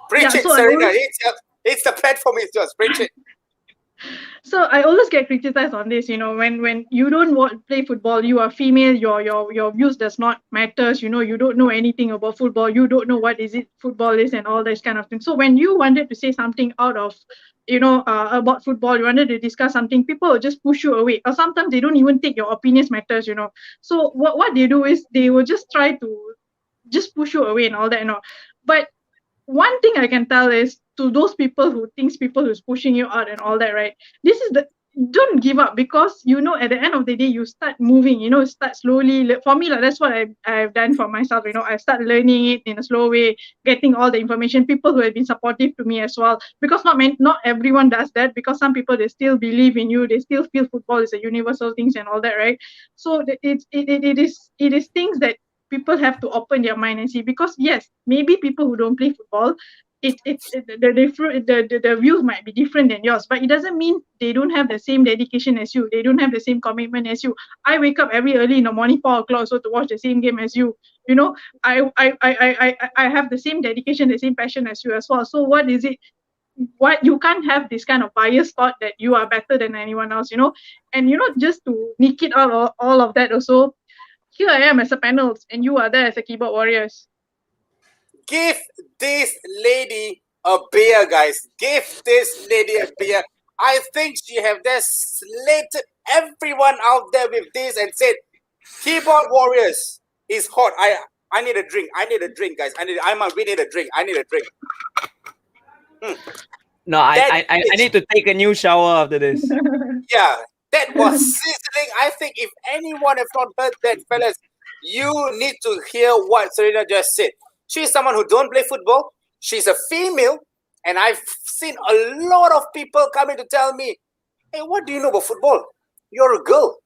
[SPEAKER 1] Preach
[SPEAKER 2] yeah,
[SPEAKER 1] it,
[SPEAKER 2] so I
[SPEAKER 1] Serena.
[SPEAKER 2] always
[SPEAKER 1] It's the platform is yours. Preach it.
[SPEAKER 2] so I always get criticized on this, when you don't play football, you are female, your views does not matters, you don't know anything about football, you don't know what is it football is and all this kind of thing. So when you wanted to say something out of about football, you wanted to discuss something, people will just push you away, or sometimes they don't even think your opinions matters. So what they do is they will just try to just push you away and all that, but one thing I can tell is to those people who thinks people who's pushing you out and all that, right? This is the don't give up, because at the end of the day you start moving, start slowly. For me, like, that's what I've done for myself. I start learning it in a slow way, getting all the information. People who have been supportive to me as well, because not everyone does that, because some people they still believe in you, they still feel football is a universal things and all that, right? So it is things that people have to open their mind and see, because yes, maybe people who don't play football, the views might be different than yours, but it doesn't mean they don't have the same dedication as you, they don't have the same commitment as you. I wake up every early in the morning 4 o'clock so to watch the same game as you. you know I have the same dedication, the same passion as you as well. So what is it, what you can't have this kind of biased thought that you are better than anyone else. And just to nick it out all of that also, here I am as a panels, and you are there as a keyboard warriors.
[SPEAKER 1] Give this lady a beer, guys. Give this lady a beer. I think she have just slated everyone out there with this and said, "Keyboard Warriors is hot. I need a drink. I need a drink, guys. We need a drink. I need a drink."
[SPEAKER 3] No,
[SPEAKER 1] That
[SPEAKER 3] I
[SPEAKER 1] bitch.
[SPEAKER 3] need to take a new shower after this.
[SPEAKER 1] Yeah, that was sizzling. I think if anyone have not heard that, fellas, you need to hear what Serena just said. She's someone who don't play football. She's a female, and I've seen a lot of people coming to tell me, "Hey, what do you know about football? You're a girl.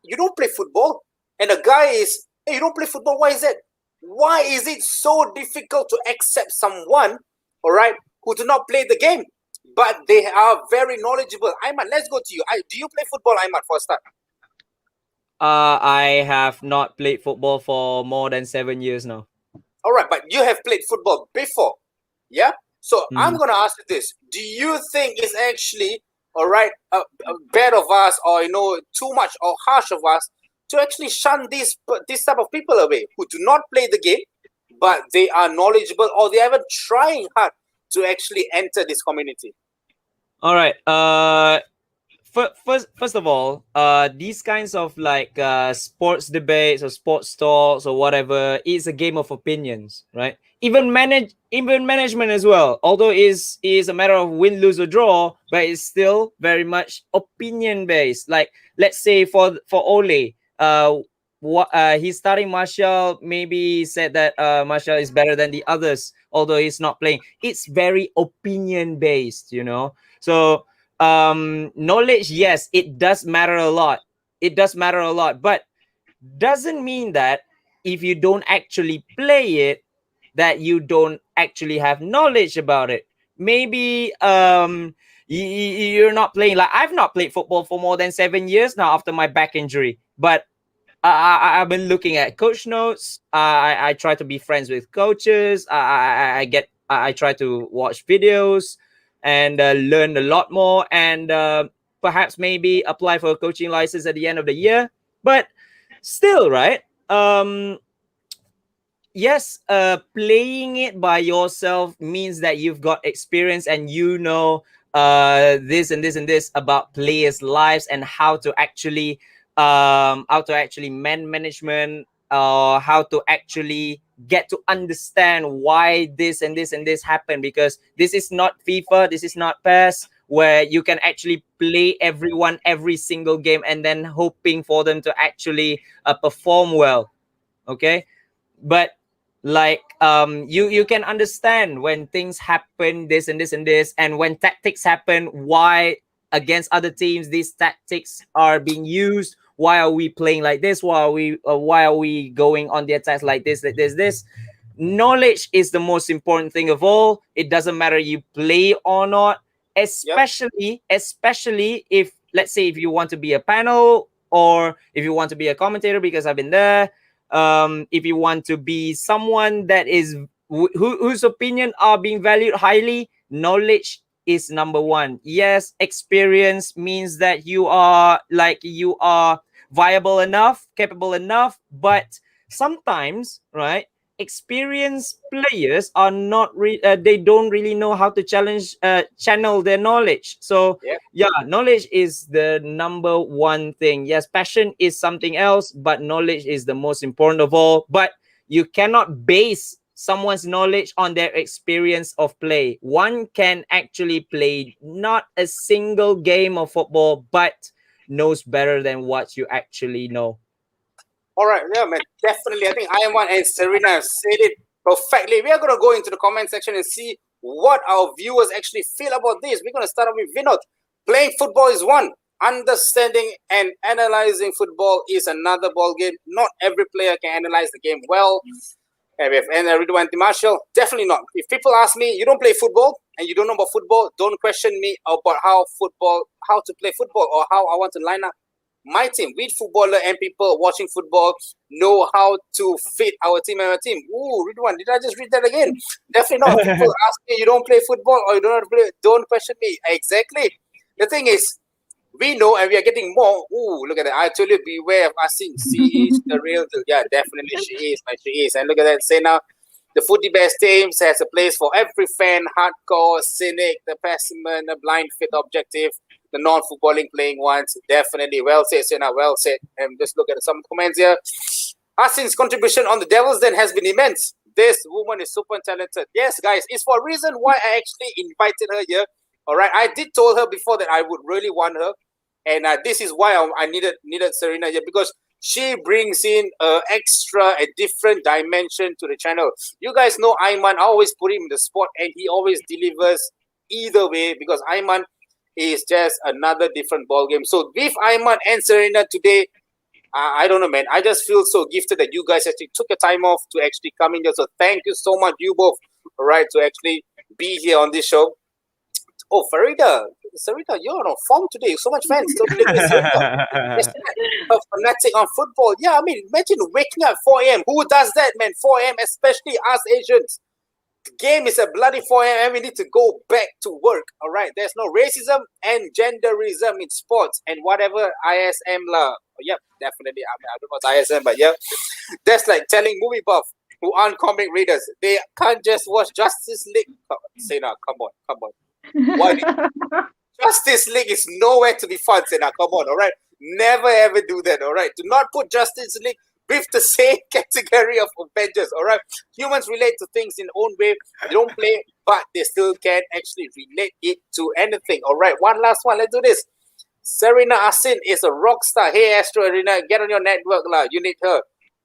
[SPEAKER 1] You don't play football." And the guy is, "Hey, you don't play football. Why is that? Why is it so difficult to accept someone, all right, who do not play the game, but they are very knowledgeable?" Ayman, let's go to you. Do you play football, Ayman, for a start?
[SPEAKER 3] I have not played football for more than 7 years now.
[SPEAKER 1] All right, but you have played football before, yeah? So I'm
[SPEAKER 3] Mhm.
[SPEAKER 1] going to ask you this. Do you think it's actually, all right, bad of us, or, too much or harsh of us to actually shun this type of people away who do not play the game, but they are knowledgeable, or they are even trying hard to actually enter this community?
[SPEAKER 3] All right. First of all, these kinds of like sports debates or sports talks or whatever is a game of opinions, right? Even management as well. Although is a matter of win, lose or draw, but it's still very much opinion based. Like let's say for Ole, what he's starting Martial. Maybe he said that Martial is better than the others, although he's not playing. It's very opinion based, So knowledge, yes, it does matter a lot. It does matter a lot, but doesn't mean that if you don't actually play it, that you don't actually have knowledge about it. Maybe you're not playing. Like I've not played football for more than 7 years now after my back injury, but I've been looking at coach notes. I try to be friends with coaches. I try to watch videos and learn a lot more, and perhaps maybe apply for a coaching license at the end of the year. But still, right? Yes, playing it by yourself means that you've got experience and this and this and this about players' lives and how to actually management, how to actually get to understand why this and this and this happen, because this is not FIFA, this is not PES where you can actually play everyone every single game and then hoping for them to actually perform well. Okay, but like you can understand when things happen, this and this and this, and when tactics happen, why against other teams these tactics are being used, why are we playing like this? Why are we going on the attacks like this? This. Knowledge is the most important thing of all. It doesn't matter you play or not,
[SPEAKER 1] Yep.
[SPEAKER 3] especially if, let's say, if you want to be a panel or if you want to be a commentator, because I've been there. If you want to be someone that is whose opinion are being valued highly, knowledge is number one. Yes, experience means that you are viable enough, capable enough, but sometimes, right, experienced players are not they don't really know how to channel their knowledge. So
[SPEAKER 1] Yep.
[SPEAKER 3] yeah, knowledge is the number one thing. Yes, passion is something else, but knowledge is the most important of all. But you cannot base someone's knowledge on their experience of play. One can actually play not a single game of football, but knows better than what you actually know.
[SPEAKER 1] All right, yeah, man, definitely. I think Iman and Serena have said it perfectly. We are going to go into the comment section and see what our viewers actually feel about this. We're going to start off with Vinod. Playing football is one. Understanding and analyzing football is another ball game. Not every player can analyze the game well. And we have Ridwan Marshall. Definitely not. If people ask me, you don't play football and you don't know about football, don't question me about how to play football or how I want to line up my team. We footballer and people watching football know how to fit our team and our team. Ooh, Ridwan, did I just read that again? Definitely not. People ask me, you don't play football or you don't question me. Exactly. The thing is, we know and we are getting more. Ooh, look at that. I told you, beware of Asin. She is the real deal. Yeah, definitely she is, man. She is. And look at that. Say now, the Footy Best teams has a place for every fan, hardcore, cynic, the pessimist, the blind, fit, objective, the non-footballing playing ones. Definitely. Well said, Sena. Well said. And just look at some comments here. Asin's contribution on the Devils Den has been immense. This woman is super talented. Yes, guys, it's for a reason why I actually invited her here. All right, I did told her before that I would really want her, and this is why I needed Serena here, because she brings in a different dimension to the channel. You guys know Ayman. I always put him in the spot, and he always delivers either way, because Ayman is just another different ball game. So with Ayman and Serena today, I don't know, man. I just feel so gifted that you guys actually took a time off to actually come in here. So thank you so much, you both, all right, to actually be here on this show. Oh, Sarita, you're on form today. So much fans. Totally a fanatic on football. Yeah, I mean, imagine waking up 4 a.m. Who does that, man? 4 a.m., especially us Asians. The game is a bloody 4 a.m. and we need to go back to work. All right. There's no racism and genderism in sports and whatever ISM la. Yep, definitely. I mean, I don't know what's ISM, but yeah. That's like telling movie buff who aren't comic readers, they can't just watch Justice League. Say now, come on. Why? Justice League is nowhere to be found. Say now, come on, all right? Never ever do that, all right? Do not put Justice League with the same category of Avengers, all right? Humans relate to things in their own way. They don't play, but they still can actually relate it to anything, all right? One last one, let's do this. Serena Asin is a rock star. Hey, Astro Arena, get on your network, lah. You need her.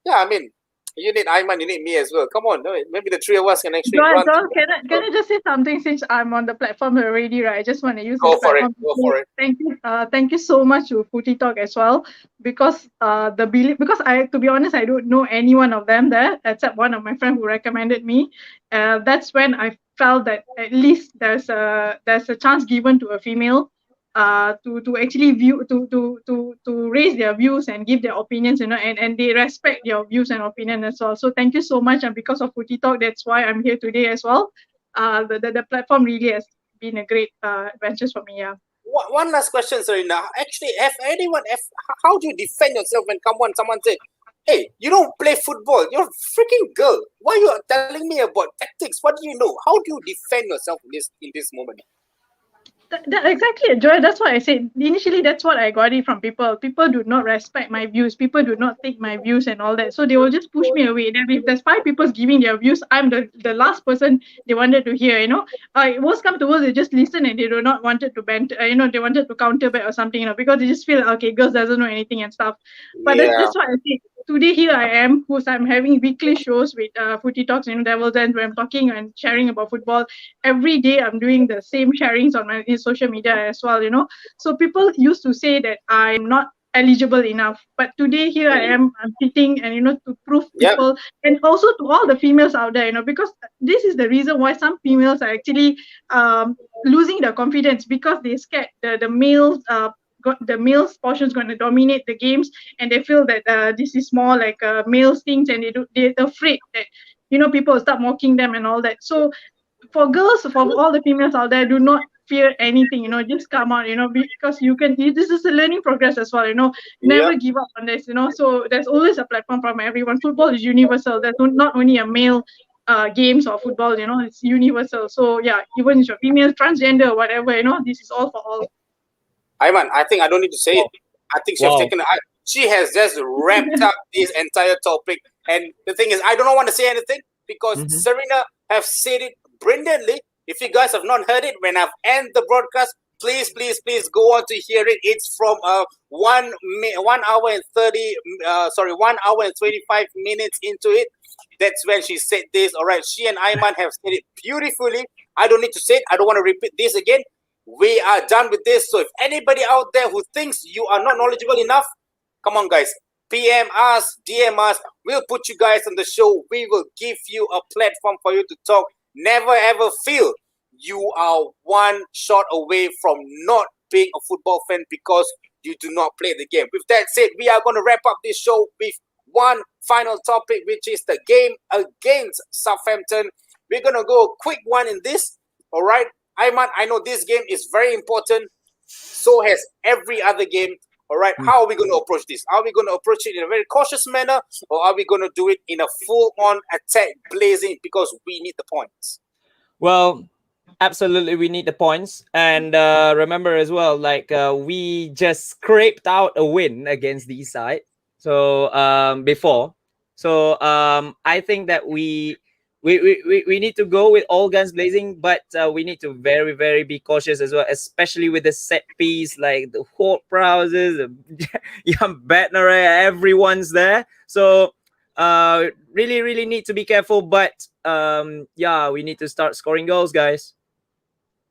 [SPEAKER 1] Yeah, I mean, you need Ayman, you need me as well. Come on, maybe the three of us can actually run.
[SPEAKER 2] Can I just say something since I'm on the platform already, right? I just want to use
[SPEAKER 1] Go
[SPEAKER 2] this
[SPEAKER 1] for
[SPEAKER 2] platform.
[SPEAKER 1] it. Go for it.
[SPEAKER 2] Thank you so much to Footy Talk as well, because to be honest, I don't know any one of them there except one of my friends who recommended me. That's when I felt that at least there's a chance given to a female to actually view to raise their views and give their opinions, and they respect your views and opinion as well. So thank you so much, and because of Footy Talk, that's why I'm here today as well. The platform really has been a great adventure for me. Yeah.
[SPEAKER 1] One last question, Serena. Actually, how do you defend yourself when someone said, "Hey, you don't play football. You're a freaking girl. Why are you telling me about tactics? What do you know? How do you defend yourself in this moment?"
[SPEAKER 2] Exactly, Joy. That's what I said. Initially, that's what I got it from people. People do not respect my views. People do not take my views and all that. So they will just push me away. Then if there's 5 people giving their views, I'm the last person they wanted to hear. Worst come to worst, they just listen and they do not wanted to bend. They wanted to counter back or something. Because they just feel okay, girls doesn't know anything and stuff. But that's what I said. Today here I am, I'm having weekly shows with Footy Talks, Devils Den, where I'm talking and sharing about football. Every day I'm doing the same sharings on my social media as well, So people used to say that I'm not eligible enough. But today here I am, I'm sitting and to prove
[SPEAKER 1] Yep.
[SPEAKER 2] people, and also to all the females out there, because this is the reason why some females are actually losing their confidence, because they scared the males got the males portion is going to dominate the games, and they feel that this is more like males things, and they're afraid that people will start mocking them and all that. So for girls, for all the females out there, do not fear anything, just come on, because this is a learning progress as well, never
[SPEAKER 1] Yep.
[SPEAKER 2] give up on this, so there's always a platform from everyone. Football is universal. There's not only a male games or football, it's universal. So yeah, even if you're female, transgender, whatever, this is all for all.
[SPEAKER 1] Ayman, I think I don't need to say it. I think she has
[SPEAKER 3] Wow.
[SPEAKER 1] taken. She has just wrapped up this entire topic. And the thing is, I don't want to say anything because
[SPEAKER 3] Mhm.
[SPEAKER 1] Serena have said it brilliantly. If you guys have not heard it, when I've ended the broadcast, please go on to hear it. It's from 1 hour and 25 minutes into it. That's when she said this. All right, she and Ayman have said it beautifully. I don't need to say it. I don't want to repeat this again. We are done with this. So if anybody out there who thinks you are not knowledgeable enough, come on, guys. PM us, DM us. We'll put you guys on the show. We will give you a platform for you to talk. Never ever feel you are one shot away from not being a football fan because you do not play the game. With that said, we are going to wrap up this show with one final topic, which is the game against Southampton. We're going to go a quick one in this. All right. Ayman, I know this game is very important. So has every other game. All right. How are we going to approach this? Are we going to approach it in a very cautious manner, or are we going to do it in a full-on attack blazing because we need the points?
[SPEAKER 3] Well, absolutely, we need the points. And remember as well, like we just scraped out a win against the side. So before, so I think that we need to go with all guns blazing, but we need to very be cautious as well, especially with the set piece, like the Hort Prowses, Jan Bednarek, everyone's there. So really need to be careful, but yeah, we need to start scoring goals, guys.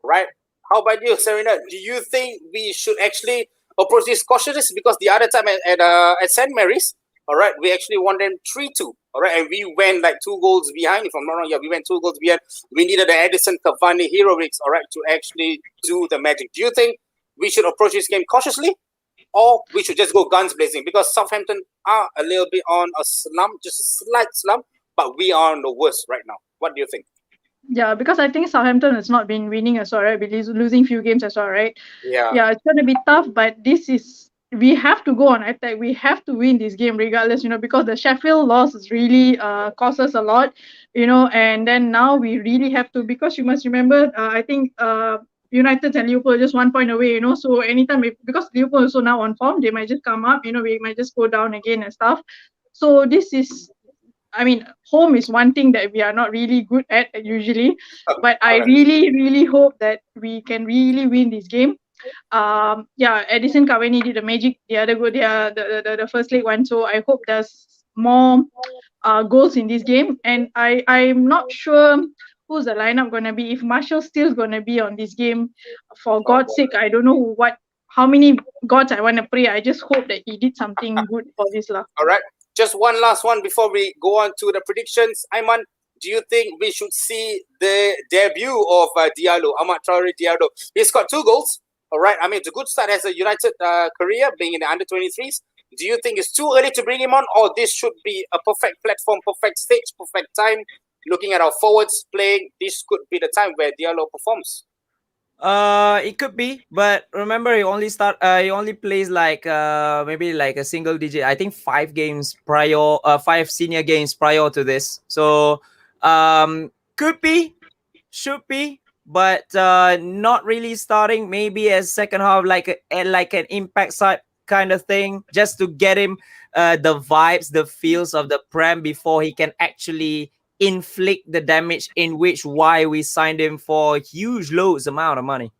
[SPEAKER 1] Right? How about you, Serena? Do you think we should actually approach this cautiously? Because the other time at St. Mary's, all right, we actually won them 3-2. All right, and we went like 2 goals behind. If I'm not wrong, yeah, we went 2 goals behind. We needed the Edison Cavani heroics, all right, to actually do the magic. Do you think we should approach this game cautiously, or we should just go guns blazing? Because Southampton are a little bit on a slump, just a slight slump, but we are on the worst right now. What do you think?
[SPEAKER 2] Yeah, because I think Southampton has not been winning as well, right? Losing few games as well, right?
[SPEAKER 1] Yeah.
[SPEAKER 2] Yeah, it's going to be tough, but we have to go on attack. We have to win this game regardless, because the Sheffield loss is really cost us a lot, and then now we really have to, because you must remember, I think United and Liverpool are just 1 point away, so anytime, because Liverpool also now on form, they might just come up, we might just go down again and stuff. So this is, I mean, home is one thing that we are not really good at usually, but I really hope that we can really win this game. Yeah, Edison Cavani did the magic the other go the first leg one, so I hope there's more goals in this game. And I'm not sure who's the lineup gonna be. If Marshall's still gonna be on this game, for God's sake, I don't know how many gods I want to pray. I just hope that he did something good for this lah.
[SPEAKER 1] All right. Just one last one before we go on to the predictions. Ayman, do you think we should see the debut of Diallo, Ahmad Traore Diallo? He scored 2 goals. All right. I mean, it's a good start as a United career, being in the under-23s. Do you think it's too early to bring him on, or this should be a perfect platform, perfect stage, perfect time? Looking at our forwards playing, this could be the time where Diallo performs.
[SPEAKER 3] It could be, but remember, he only plays like maybe like a single digit. I think 5 games prior, 5 senior games prior to this. So could be, should be, but not really starting. Maybe as second half, like an impact side kind of thing, just to get him the vibes, the feels of the Prem before he can actually inflict the damage, in which why we signed him for huge loads amount of money.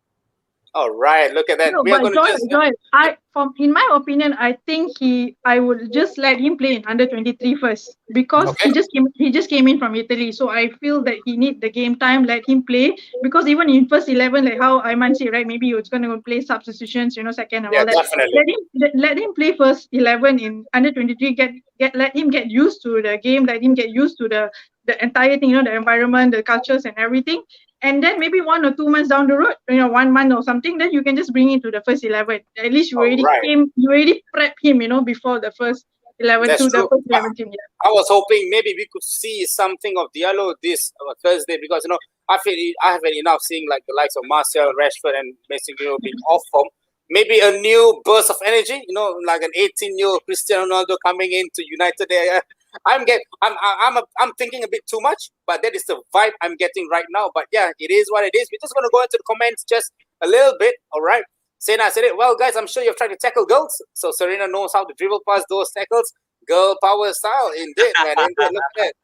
[SPEAKER 1] All right, look at that.
[SPEAKER 2] No,
[SPEAKER 1] We are
[SPEAKER 2] but
[SPEAKER 1] going to just
[SPEAKER 2] in my opinion, I think I would just let him play in under 23 first because
[SPEAKER 1] okay.
[SPEAKER 2] he just came in from Italy. So I feel that he need the game time. Let him play because even in first 11, like how Aiman said, right? Maybe he's going to play substitutions, second and
[SPEAKER 1] Yeah,
[SPEAKER 2] all that.
[SPEAKER 1] definitely.
[SPEAKER 2] Let him play first 11 in under 23. Let him get used to the game. Let him get used to the entire thing, the environment, the cultures, and everything. And then maybe 1 or 2 months down the road, 1 month or something, then you can just bring it to the first 11. At least
[SPEAKER 1] All right,
[SPEAKER 2] you already prep him, before the first 11
[SPEAKER 1] that's
[SPEAKER 2] to the
[SPEAKER 1] true.
[SPEAKER 2] first 11 team. Yeah.
[SPEAKER 1] I was hoping maybe we could see something of Diallo this Thursday because I feel I have had enough seeing like the likes of Martial, Rashford, and basically being off form. Maybe a new burst of energy, like an 18-year-old Cristiano Ronaldo coming into United. There, I'm thinking a bit too much, but that is the vibe I'm getting right now. But yeah, it is what it is. We're just gonna go into the comments just a little bit. All right. Sena said it. Well, guys, I'm sure you've tried to tackle girls, so Serena knows how to dribble past those tackles. Girl power style, indeed, man. Indeed. Look at that.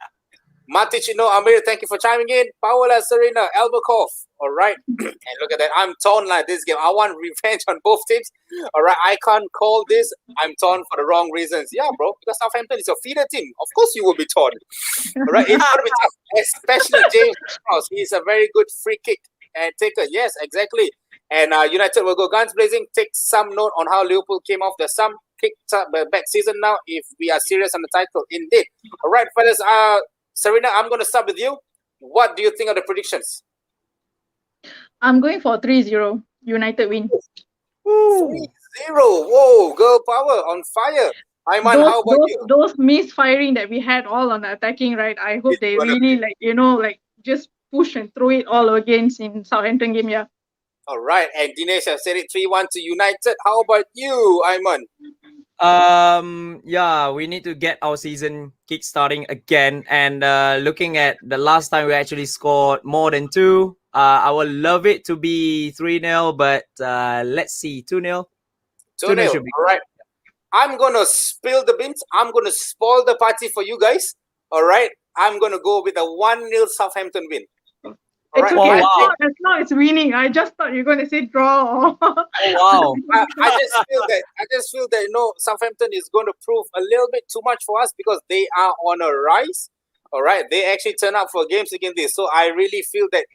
[SPEAKER 1] Matic, Amir, thank you for chiming in. Paola, Serena, Albakov. All right. And look at that. I'm torn like this game. I want revenge on both teams. All right. I can't call this. I'm torn for the wrong reasons. Yeah, bro. Because Southampton is a feeder team. Of course you will be torn. All right. It's going to be tough. Especially James Krause. He's a very good free kick and taker. Yes, exactly. And United will go guns blazing. Take some note on how Liverpool came off the some kicked up back season now if we are serious on the title. Indeed. All right, fellas. Serena, I'm going to start with you. What do you think of the predictions?
[SPEAKER 2] I'm going for 3-0 United win.
[SPEAKER 1] 3-0. Whoa, girl power on fire. Aiman, how about you?
[SPEAKER 2] Those misfiring that we had all on the attacking, right? I hope they really just push and throw it all against in Southampton game, yeah.
[SPEAKER 1] All right, and Dinesh has said it 3-1 to United. How about you, Aiman?
[SPEAKER 3] Yeah, we need to get our season kick-starting again. And looking at the last time we actually scored more than 2, I would love it to be 3-0, but let's see, 2-0.
[SPEAKER 1] 2-0. All right. I'm going to spill the beans. I'm going to spoil the party for you guys. All right. I'm going to go with a 1-0 Southampton win.
[SPEAKER 2] All right. Okay. As long as winning. I just thought you were going to say draw.
[SPEAKER 3] Wow.
[SPEAKER 1] I just feel that Southampton is going to prove a little bit too much for us because they are on a rise. All right. They actually turn up for games against this. So I really feel that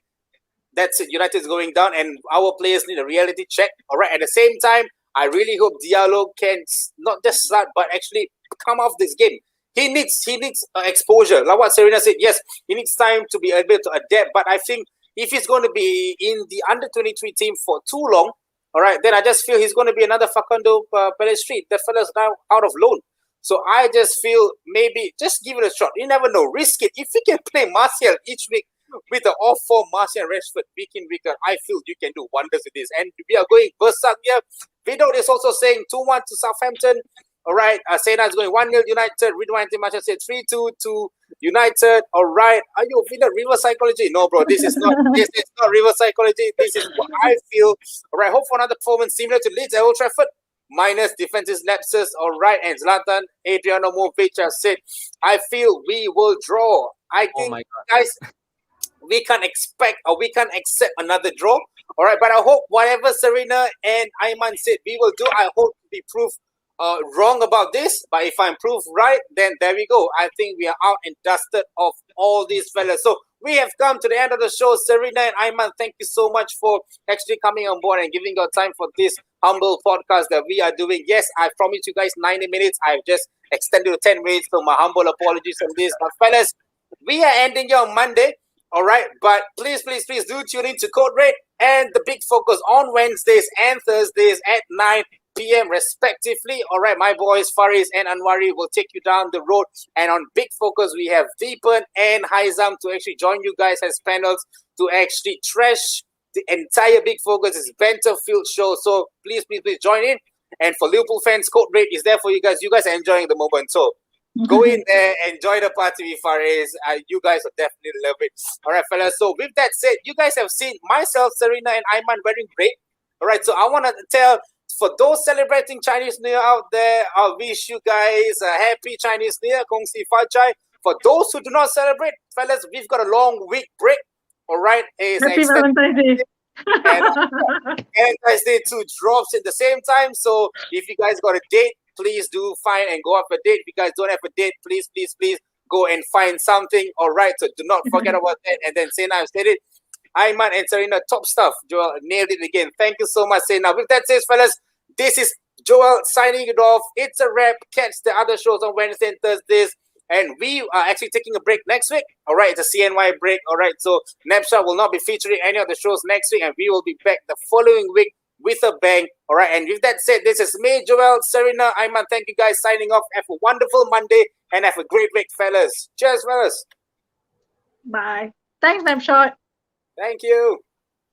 [SPEAKER 1] that's it. United is going down and our players need a reality check. All right. At the same time, I really hope Diallo can not just start, but actually come off this game. He needs exposure. Like what Serena said, yes, he needs time to be able to adapt. But I think if he's going to be in the under-23 team for too long, all right, then I just feel he's going to be another Facundo Pellistri. That fella's now out of loan. So I just feel maybe just give it a shot. You never know. Risk it. If we can play Martial each week with the off-form Martial and Rashford week in, week out, I feel you can do wonders with this. And we are going berserk here. Vidot is also saying 2-1 to Southampton. All right, Sena is going 1-0 United. Rewind Manchester said 3-2 to United. All right, are you feeling reverse psychology? No, bro, this is not reverse psychology. This is what I feel. All right, hope for another performance similar to Leeds at Old Trafford, minus defensive lapses. All right, and Zlatan Adrianovic has said, I feel we will draw. I think, guys, we can't expect or we can't accept another draw. All right, but I hope whatever Serena and Aiman said we will do, I hope to be proved wrong about this. But if I'm proved right, then there we go. I think we are out and dusted of all these fellas. So we have come to the end of the show. Serena and Aiman, thank you so much for actually coming on board and giving your time for this humble podcast that we are doing. Yes, I promised you guys 90 minutes. I've just extended to 10 minutes, so my humble apologies on this. But fellas, we are ending here on Monday. All right, but please do tune in to Code Red and the Big Focus on Wednesdays and Thursdays at 9 p.m. respectively. All right, my boys Faris and Anwari will take you down the road. And on Big Focus, we have Deepan and Haizam to actually join you guys as panels to actually trash the entire Big Focus. It's banter field show. So please join in. And for Liverpool fans, Code Red is there for you guys. You guys are enjoying the moment. So go in there, enjoy the party with Faris. You guys will definitely love it. All right, fellas. So with that said, you guys have seen myself, Serena, and Aiman wearing great. All right, so I want to tell, for those celebrating Chinese New Year out there, I wish you guys a happy Chinese New Year. Kong Si Fa Chai. For those who do not celebrate, fellas, we've got a long week break. All right.
[SPEAKER 2] Happy Valentine's Day.
[SPEAKER 1] And Valentine's Day 2 drops at the same time. So if you guys got a date, please do find and go out for a date. If you guys don't have a date, please go and find something. All right. So do not forget about that. And then Sena, I've said it. Aiman and Serena, top stuff. Joel nailed it again. Thank you so much, Sena. With that said, fellas, this is Joel signing it off. It's a wrap. Catch the other shows on Wednesday and Thursdays. And we are actually taking a break next week. All right, it's a CNY break. All right, so Napshot will not be featuring any of the shows next week, and we will be back the following week with a bang. All right, and with that said, this is me, Joel, Serena, Aiman. Thank you guys signing off. Have a wonderful Monday and have a great week, fellas. Cheers, fellas.
[SPEAKER 2] Bye. Thanks, Napshot.
[SPEAKER 1] Thank you.